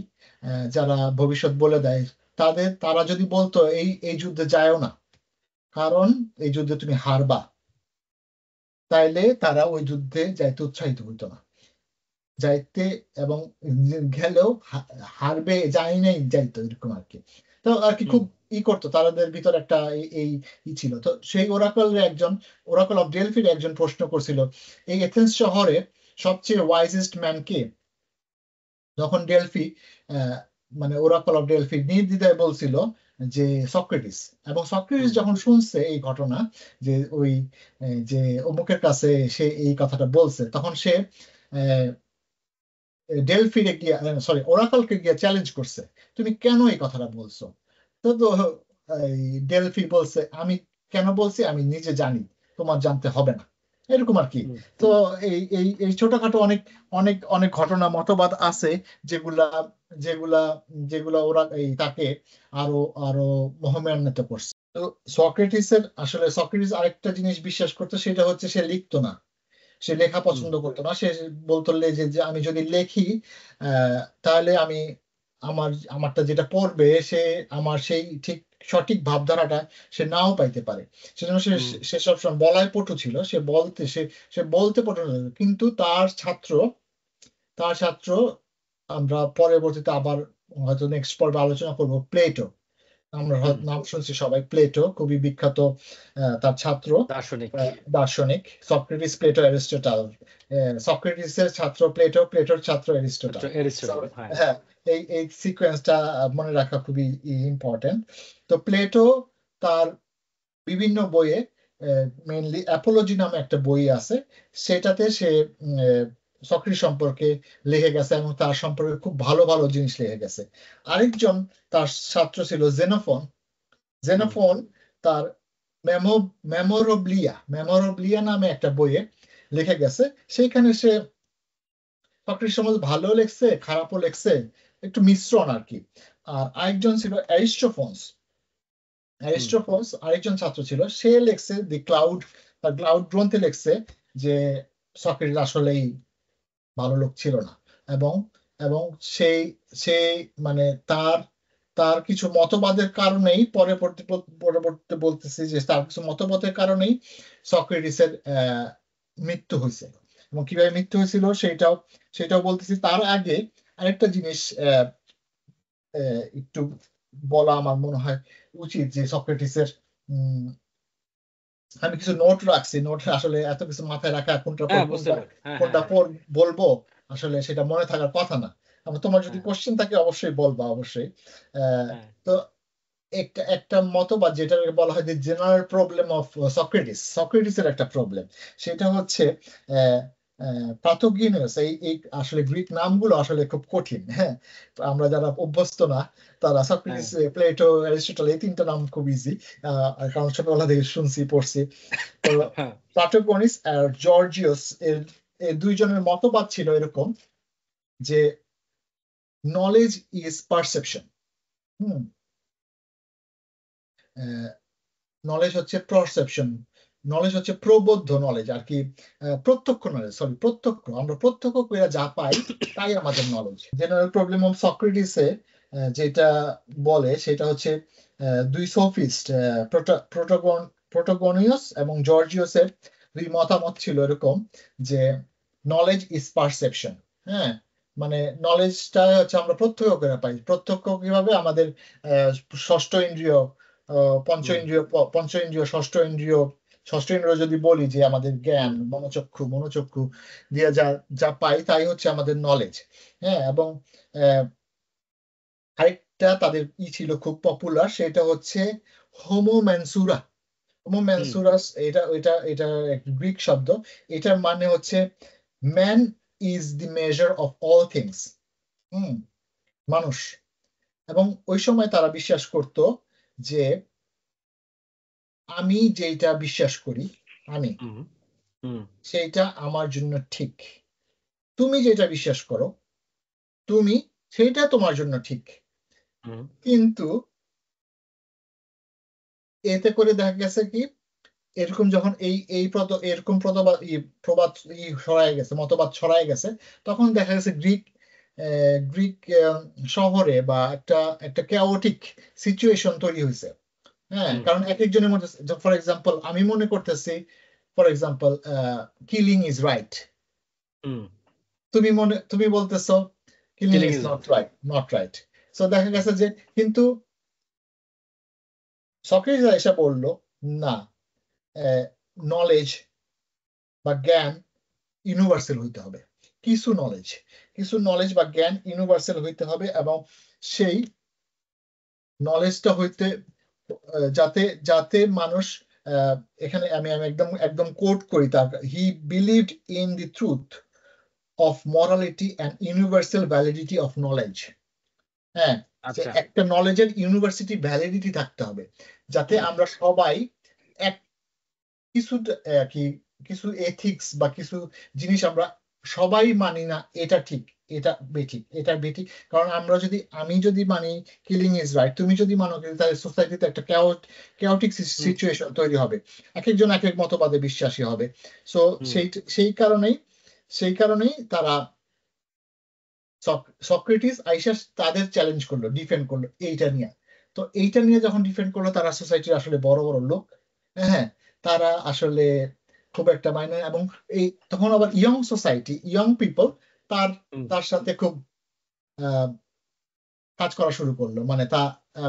যারা ভবিষ্যৎ বলে দেয়। তারা যদি বলতো এই এই যুদ্ধে যায়ও না, কারণ এই যুদ্ধে তুমি হারবা, তাইলে তারা ওই যুদ্ধে যাইতে উৎসাহিত হইতো না, যাইতে, এবং গেলেও হারবে, যাই নাই যাইতো, এরকম আর কি। তো আর কি হুম খুব করতো, তাদের ভিতর একটা এই ছিল। তো সেই ওরাকল অফ ডেলফির একজন প্রশ্ন করছিল, এই এথেন্স শহরে সবচেয়ে ওয়াইজেস্ট ম্যান কে? যখন ডেলফি আহ, মানে ওরাকল অফ ডেলফি নির্দ্বিধায় বলছিল যে সক্রেটিস, এবং সক্রেটিস হুম যখন শুনছে এই ঘটনা যে ওই যে অমুকের কাছে সে এই কথাটা বলছে, তখন সে ডেলফিরে গিয়ে, সরি, ওরাকলকে গিয়ে চ্যালেঞ্জ করছে, তুমি কেন এই কথাটা বলছো? তো এই ডেলফি বলছে, আমি কেন বলছি আমি নিজে জানি, তোমার জানতে হবে না, এরকম আর কি। হুম তো এই এই এই ছোটখাটো অনেক অনেক অনেক ঘটনা মতবাদ আছে, যেগুলা যেগুলা যেগুলা ওরা এই তাকে আরো আরো মহিমান্বিত করছে। তো সক্রেটিসের আসলে সক্রেটিস আরেকটা জিনিস বিশ্বাস করতো, সেটা হচ্ছে সে লিখতো না, সে লেখা হুম পছন্দ করতো না। সে বলতো যে আমি যদি লেখি তাহলে আমি আমারটা যেটা পড়বে সে আমার সেই ঠিক সঠিক ভাবধারাটা সে নাও পাইতে পারে। সেজন্য সে হুম সে সবসময় বলায় পটু ছিল, সে বলতে পটু না। কিন্তু তার ছাত্র আমরা পরবর্তীতে আবার হয়তো নেক্সট পর্বে আলোচনা করব, প্লেটো। আমরা হুম নাম শুনছি সবাই, প্লেটো খুবই বিখ্যাত, তার ছাত্র দার্শনিক। দার্শনিক, সক্রেটিস, প্লেটো, অ্যারিস্টটল। সক্রেটিসের ছাত্র প্লেটো, প্লেটোর ছাত্র অ্যারিস্টটল। So, এরিস্টটল, হ্যাঁ। হ্যাঁ, এই সিকোয়েন্সটা মনে রাখা খুবই ইম্পর্টেন্ট। তো প্লেটো তার বিভিন্ন বইয়ে, মেইনলি অ্যাপোলজি নামে একটা বই আছে, সেটাতে সে সক্রেটিস সম্পর্কে লিখে গেছে, এবং তার সম্পর্কে খুব ভালো ভালো জিনিস লিখে গেছে। আরেকজন তার ছাত্র ছিল জেনোফন। হুম জেনোফোন তার মেমোরোব্লিয়া নামে একটা বইয়ে লিখে গেছে। সেইখানে সে সক্রেটিস সম্বন্ধে ভালো লেখছে, খারাপও লেখছে, একটু মিশ্রণ আর কি। আর আরেকজন ছিল অ্যারিস্টোফোন্স। হুম অ্যারিস্টোফোন্স আরেকজন ছাত্র ছিল, সে লেখছে দি ক্লাউড, তার ক্লাউড গ্রন্থে লেখছে যে সক্রেটিস আসলেই ভালো লোক ছিল না। এবং এবং সেই সেই মানে তার তার কিছু মতবাদের কারণেই পরবর্তীতে বলতেছি যে তার কিছু মতবাদের কারণেই সক্রেটিসের মৃত্যু হয়েছে। এবং কিভাবে মৃত্যু হয়েছিল সেটাও বলতেছি। তার আগে আরেকটা জিনিস একটু বলা আমার মনে হয় উচিত, যে সক্রেটিসের আমি কিছু নোট রাখছি। নোট আসলে এত কিছু মাথায় রাখা, কোনটা পর হ্যাঁ, বুঝতে কোনটা পারি, হ্যাঁ হ্যাঁ কোনটা হ্যাঁ পর বলবো, আসলে সেটা মনে থাকার কথা না। তোমার যদি হ্যাঁ কোশ্চেন থাকে অবশ্যই বলবা, অবশ্যই। আহ, হ্যাঁ তো একটা একটা মতবাদ যেটা বলা হয় যে জেনারেল প্রবলেম অফ সক্রেটিসের একটা প্রবলেম, সেটা হচ্ছে পাথোগিনিয়াস। এই আসলে গ্রিক নামগুলো আসলে খুব কঠিন, হ্যাঁ। তো আমরা যারা অভ্যস্ত না, তারা হ্যাঁ সক্রেটিস, প্লেটো, অ্যারিস্টটল, এই তিনটা নাম খুব ইজি, কারণ ছোটবেলা থেকে শুনছি, পড়ছি। তো হ্যাঁ প্লাটোগনিস আর জর্জিয়াস এর দুইজনের মতবাদ ছিল এরকম, যে knowledge is perception. Hmm, knowledge হচ্ছে পারসেপশন, নলেজ হচ্ছে প্রবদ্ধ নলেজ আর কি। প্রত্যক্ষ নলেজ, সরি, প্রত্যক্ষ, আমরা প্রত্যক্ষ করে যা পাই তাই আমাদের নলেজ। জেনারেল প্রবলেম অফ সক্রেটিসে যেটা বলে সেটা হচ্ছে দুই সোফিস্ট, প্রোটাগন প্রোটাগনিয়াস এবং জর্জিয়াসের দুই মতামত ছিল এরকম, যে নলেজ ইজ পারসেপশন। হ্যাঁ, মানে নলেজটা হচ্ছে আমরা প্রত্যক্ষ করে পাই। প্রত্যক্ষ কিভাবে? আমাদের ষষ্ঠ ইন্দ্রিয়, পঞ্চ হুম ইন্দ্রিয়, ষষ্ঠ ইন্দ্রিয় যদি বলি যে আমাদের জ্ঞান, হুম মনোচক্ষু দিয়ে যা যা পাই তাই হচ্ছে আমাদের নলেজ। হ্যাঁ, এবং আহ, আরেকটা তাদের ছিল খুব পপুলার, সেটা হচ্ছে হোমো ম্যানসুরা। হোমো হুম ম্যানসুরাস, এটা এটা এটা একটা গ্রিক শব্দ। এটার মানে হচ্ছে man is the measure of all things. হুম, মানুষ। এবং ওই সময় তারা বিশ্বাস করত যে আমি যেটা বিশ্বাস করি, আমি হুম হুম সেইটা আমার জন্য ঠিক। তুমি যেটা বিশ্বাস করো, তুমি সেইটা তোমার জন্য ঠিক। হুম কিন্তু এতে করে দেখা গেছে কি, এরকম যখন এরকম প্রবাদ ছড়ায় গেছে, মতবাদ ছড়ায় গেছে, তখন দেখা গেছে গ্রিক শহরে বা একটা একটা ক্যাওটিক সিচুয়েশন তৈরি হয়েছে। হ্যাঁ, হুম কারণ এক একজনের মধ্যে, ফর এক্সাম্পল আমি মনে করতেছি, for example killing is right, হুম তুমি বলতেছো killing killing is is not right. So দেখা গেছে যে, কিন্তু সক্রেটিস এসে বললো না, নলেজ বা জ্ঞান ইউনিভার্সাল হইতে হবে। কিছু নলেজ বা জ্ঞান ইউনিভার্সাল হইতে হবে, এবং সেই নলেজটা হইতে যাতে যাতে মানুষ এখানে আমি আমি একদম একদম কোট করি তার, he believed in the truth of morality and universal validity of knowledge. হ্যাঁ, যে আচ্ছা। একটা নলেজের ইউনিভার্সিটি ভ্যালিডিটি থাকতে হবে, যাতে আমরা সবাই এক কিছু কি কিছু এথিক্স বা কিছু জিনিস আমরা সবাই মানি না এটা ঠিক, এটা বেঠিক, এটা বেঠিক। কারণ আমি যদি মানি কিলিং ইজ রাইট, তুমি যদি মানো তাহলে সোসাইটিতে একটা কেওটিক সিচুয়েশন তৈরি হবে, এক একজন এক এক মতবাদে বিশ্বাসী হবে। সো সেই কারণেই তারা সক্রেটিস আইসা তাদের চ্যালেঞ্জ করলো, ডিফেন্ড করলো এইটা নিয়ে। তো এইটা নিয়ে যখন ডিফেন্ড করলো, তারা সোসাইটির আসলে বড় বড় লোক, হ্যাঁ, তারা আসলে খুব একটা মাইনে, এবং এই তখন আবার ইয়ং সোসাইটি, ইয়ং পিপল তার তার সাথে খুব কাজ করা শুরু করলো,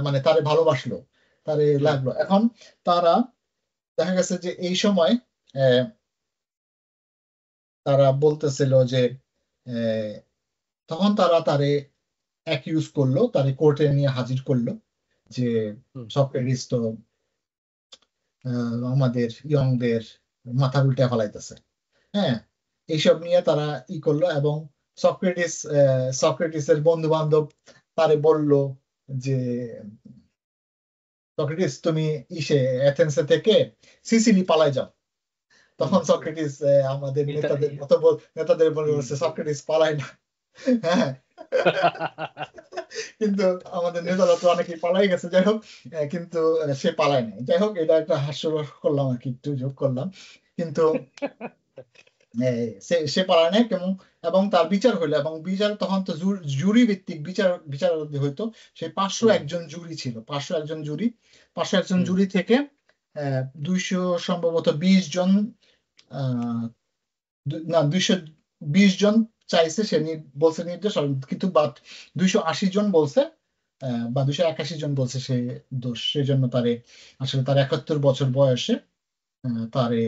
মানে তারে ভালোবাসলো, তারে লাগলো। এখন তারা দেখা গেছে যে এই সময় তারা বলতেছিল যে তখন তারে অ্যাকিউজ করলো, তারে কোর্টে নিয়ে হাজির করলো যে সক্রেটিস তো আমাদের ইয়ংদের মাথা উল্টে ফেলাইতেছে। হ্যাঁ, এইসব নিয়ে তারা করলো, এবং সক্রেটিসের বন্ধু বান্ধব তারে বলল যে সক্রেটিস তুমি এথেন্সে থেকে সিসিলি পালাই যাও। তখন সক্রেটিস আমাদের নেতাদের বলে বলছে সক্রেটিস পালায় না। হ্যাঁ, কিন্তু আমাদের নেতারা তো অনেকেই পালাই গেছে, যাই হোক, কিন্তু সে পালায় নাই। যাই হোক, এটা একটা হাস্যরস করলাম আর কি, একটু যোগ করলাম, কিন্তু সে পালায় নাই। এবং তার বিচার হইলো, এবং বিচার তখন তো জুরি ভিত্তিক বিচার হইতো। সেই 501 জন জুরি ছিল, 501 জন জুরি থেকে 200 সম্ভবত 20 জন, না 220 জন চাইছে, সে বলছে নির্দোষ, কিন্তু 280 জন বলছে, বা 281 জন বলছে সে দোষ। সেজন্য আসলে তার 71 বছর বয়সে তারে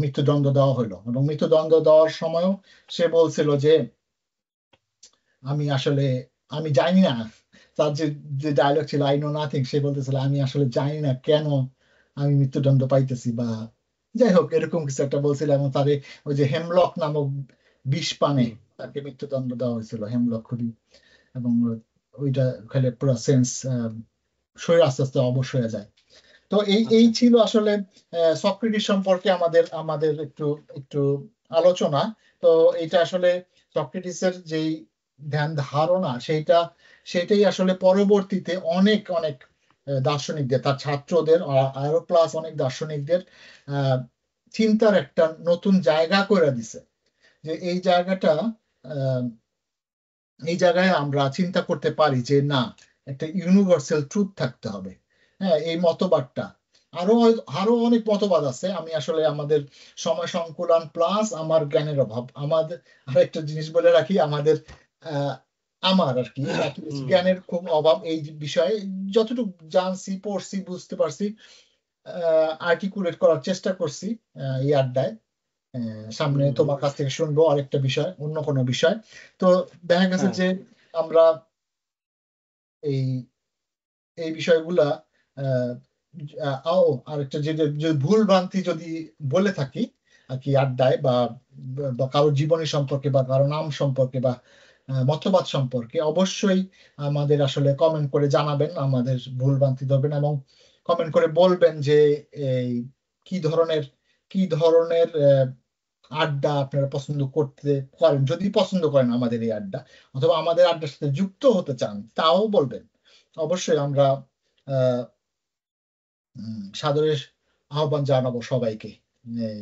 মৃত্যুদণ্ড দেওয়া হলো। এবং মৃত্যুদণ্ড দেওয়ার সময়ও সে বলছিল যে আমি জানি না, তার যে ডায়লগ ছিল আই নো নাথিং, সে বলতেছিল আমি আসলে জানি না কেন আমি মৃত্যুদণ্ড পাইতেছি, বা যাই হোক এরকম কিছু একটা বলছিল। এবং তারে ওই যে হেমলক নামক বিষ পানে তাকে মৃত্যুদণ্ড দেওয়া হয়েছিল, হেমলক খুবই, এবং ওইটা খেলে পুরো সেন্স শরীর আস্তে আস্তে অবশ হয়ে যায়। তো এই ছিল আসলে সক্রেটিস সম্পর্কে আমাদের আমাদের একটু একটু আলোচনা। তো এটা আসলে সক্রেটিসের যেই ধ্যান ধারণা, সেটাই আসলে পরবর্তীতে অনেক অনেক দার্শনিকদের, তার ছাত্রদের, আরো প্লাস অনেক দার্শনিকদের চিন্তার একটা নতুন জায়গা করে দিছে, যে এই জায়গায় আমরা চিন্তা করতে পারি যে না, একটা ইউনিভার্সাল ট্রুথ থাকতে হবে। হ্যাঁ, এই মতবাদটা, আরো আরো অনেক মতবাদ আছে। আমি আসলে আমাদের সময় সংকুলান প্লাস আমার জ্ঞানের অভাব, আমাদের আরেকটা জিনিস বলে রাখি, আমার আর কি জ্ঞানের খুব অভাব এই বিষয়ে। যতটুকু জানছি, পড়ছি, বুঝতে পারছি, আর্টিকুলেট করার চেষ্টা করছি এই আড্ডায়। সামনে তোমার কাছ থেকে শুনবো আরেকটা বিষয়, অন্য কোনো বিষয়। তো দেখা গেছে যে আমরা এই এই বিষয়গুলা আরেকটা যে ভুল ভ্রান্তি যদি বলে থাকি আর কি আড্ডায়, বা কারোর জীবনী সম্পর্কে, বা কারো নাম সম্পর্কে, বা মতবাদ সম্পর্কে, অবশ্যই আমাদের আসলে কমেন্ট করে জানাবেন, আমাদের ভুল ভ্রান্তি ধরবেন, এবং কমেন্ট করে বলবেন যে এই কি ধরনের আড্ডা আপনারা পছন্দ করতে পারেন, যদি পছন্দ করেন আমাদের এই আড্ডা, অথবা আমাদের আড্ডার সাথে যুক্ত হতে চান, তাও বলবেন। অবশ্যই আমরা আহ সাদরের আহ্বান জানাবো সবাইকে এই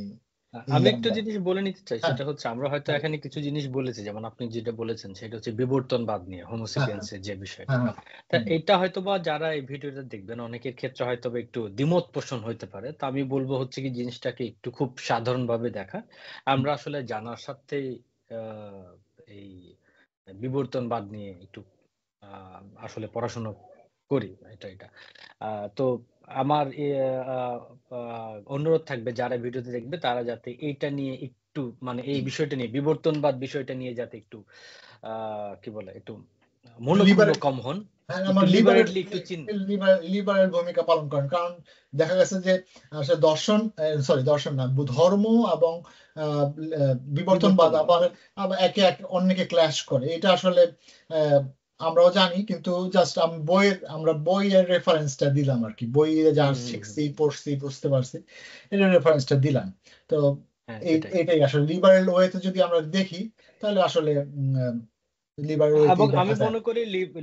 আমি একটু আড্ডা। জিনিস বলে নিতে চাই, হ্যাঁ, সেটা হচ্ছে আমরা হয়তো এখানে কিছু জিনিস বলেছি, যেমন আপনি যেটা বলেছেন সেটা হচ্ছে বিবর্তনবাদ নিয়ে, হ্যাঁ, হোমোসেপিয়েন্সের যে বিষয়টা। হ্যাঁ, তা এটা হয়তোবা যারা এই ভিডিওটা দেখবেন অনেকের ক্ষেত্রে হয়তোবা একটু দ্বিমত পোষণ হইতে পারে। তা আমি বলবো হচ্ছে কি জিনিসটাকে একটু খুব সাধারণভাবে দেখা। আমরা আসলে জানার সাথে এই বিবর্তনবাদ নিয়ে একটু আসলে পড়াশোনা করি, এটা। তো আমার অনুরোধ থাকবে যারা ভিডিওতে দেখবে তারা যাতে এইটা নিয়ে একটু মানে এই বিষয়টা নিয়ে বিবর্তনবাদ বিষয়টা নিয়ে যাতে একটু কি বলে একটু মনোক্ষুণ্ণ কম হন, একটু লিবারেটলি একটু লিবারেল ভূমিকা পালন করেন, কারণ দেখা গেছে যে আসলে দর্শন না, ধর্ম এবং বিবর্তনবাদ আবার একে অন্যকে ক্ল্যাশ করে। এটা আসলে আমরাও জানি, কিন্তু জাস্ট আমরা বইয়ের রেফারেন্সটা দিলাম আর কি, বইয়ে যা শিখছি পড়ছি বুঝতে পারছি, এটা রেফারেন্সটা দিলাম। তো এইটাই আসলে লিবারেল ওয়েতে যদি আমরা দেখি তাহলে আসলে এবং আমি মনে করি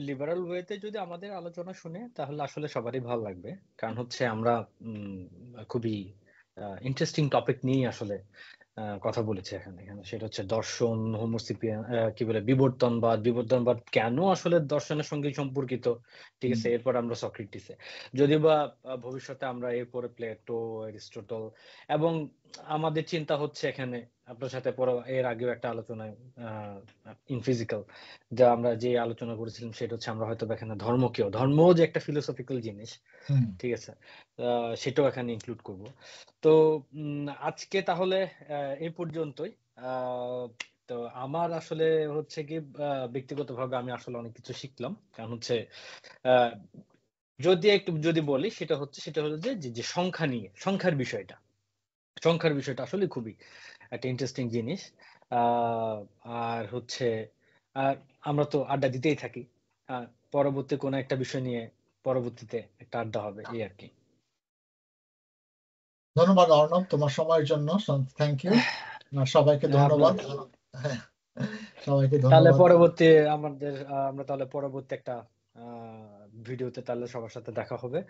লিবারাল ওয়েতে যদি আমাদের আলোচনা শুনে তাহলে আসলে সবারই ভালো লাগবে, কারণ হচ্ছে আমরা খুবই ইন্টারেস্টিং টপিক নিয়ে আসলে কথা বলেছি এখানে সেটা হচ্ছে দর্শন, হোমোসেপিয়ান, কি বলে বিবর্তনবাদ কেন আসলে দর্শনের সঙ্গে সম্পর্কিত, ঠিক আছে। এরপর আমরা সক্রেটিসে, যদিও বা ভবিষ্যতে আমরা এরপরে প্লেটো, এরিস্টটল, এবং আমাদের চিন্তা হচ্ছে এখানে আপনার সাথে এর আগেও একটা আলোচনায় ইনফিজিক্যাল যা আমরা যে আলোচনা করেছিলাম সেটা হচ্ছে আমরা হয়তো এখানে ধর্ম যে একটা ফিলোসফিক্যাল জিনিস, ঠিক আছে, সেটাও এখানে ইনক্লুড করব। তো আজকে তাহলে এই পর্যন্তই। তো আমার আসলে হচ্ছে কি ব্যক্তিগতভাবে আমি আসলে অনেক কিছু শিখলাম, কারণ হচ্ছে যদি বলি সেটা হলো যে সংখ্যার বিষয়টা আসলে খুবই একটা ইন্টারেস্টিং জিনিস। আর হচ্ছে আমরা তো আড্ডা দিতেই থাকি, পরবর্তী কোনো একটা বিষয় নিয়ে পরবর্তীতে একটা আড্ডা হবে, এই আর কি। ধন্যবাদ অর্ণব তোমার সময়ের জন্য, থ্যাংক ইউ, সবাইকে ধন্যবাদ। সবাইকে তাহলে ধন্যবাদ। আমরা তাহলে পরবর্তী একটা ভিডিওতে তাহলে সবার সাথে দেখা হবে।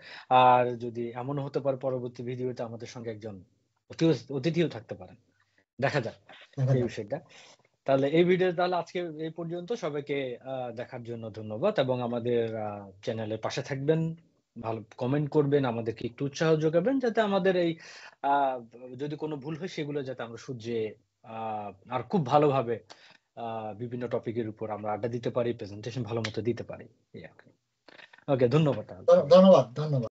আর যদি এমন হতে পারে পরবর্তী ভিডিওতে আমাদের সঙ্গে একজন অতিথিও থাকতে পারেন, দেখা যাক এই বিষয়টা। তাহলে এই ভিডিও তাহলে আজকে এই পর্যন্ত। সবাইকে দেখার জন্য ধন্যবাদ, এবং আমাদের চ্যানেলের পাশে থাকবেন, ভালো কমেন্ট করবেন, আমাদেরকে একটু উৎসাহ যোগাবেন যাতে আমাদের এই যদি কোনো ভুল হয় সেগুলো যাতে আমরা শুধরে আর খুব ভালোভাবে বিভিন্ন টপিকের উপর আমরা আড্ডা দিতে পারি, প্রেজেন্টেশন ভালো মতো দিতে পারি। ওকে, ধন্যবাদ। ধন্যবাদ।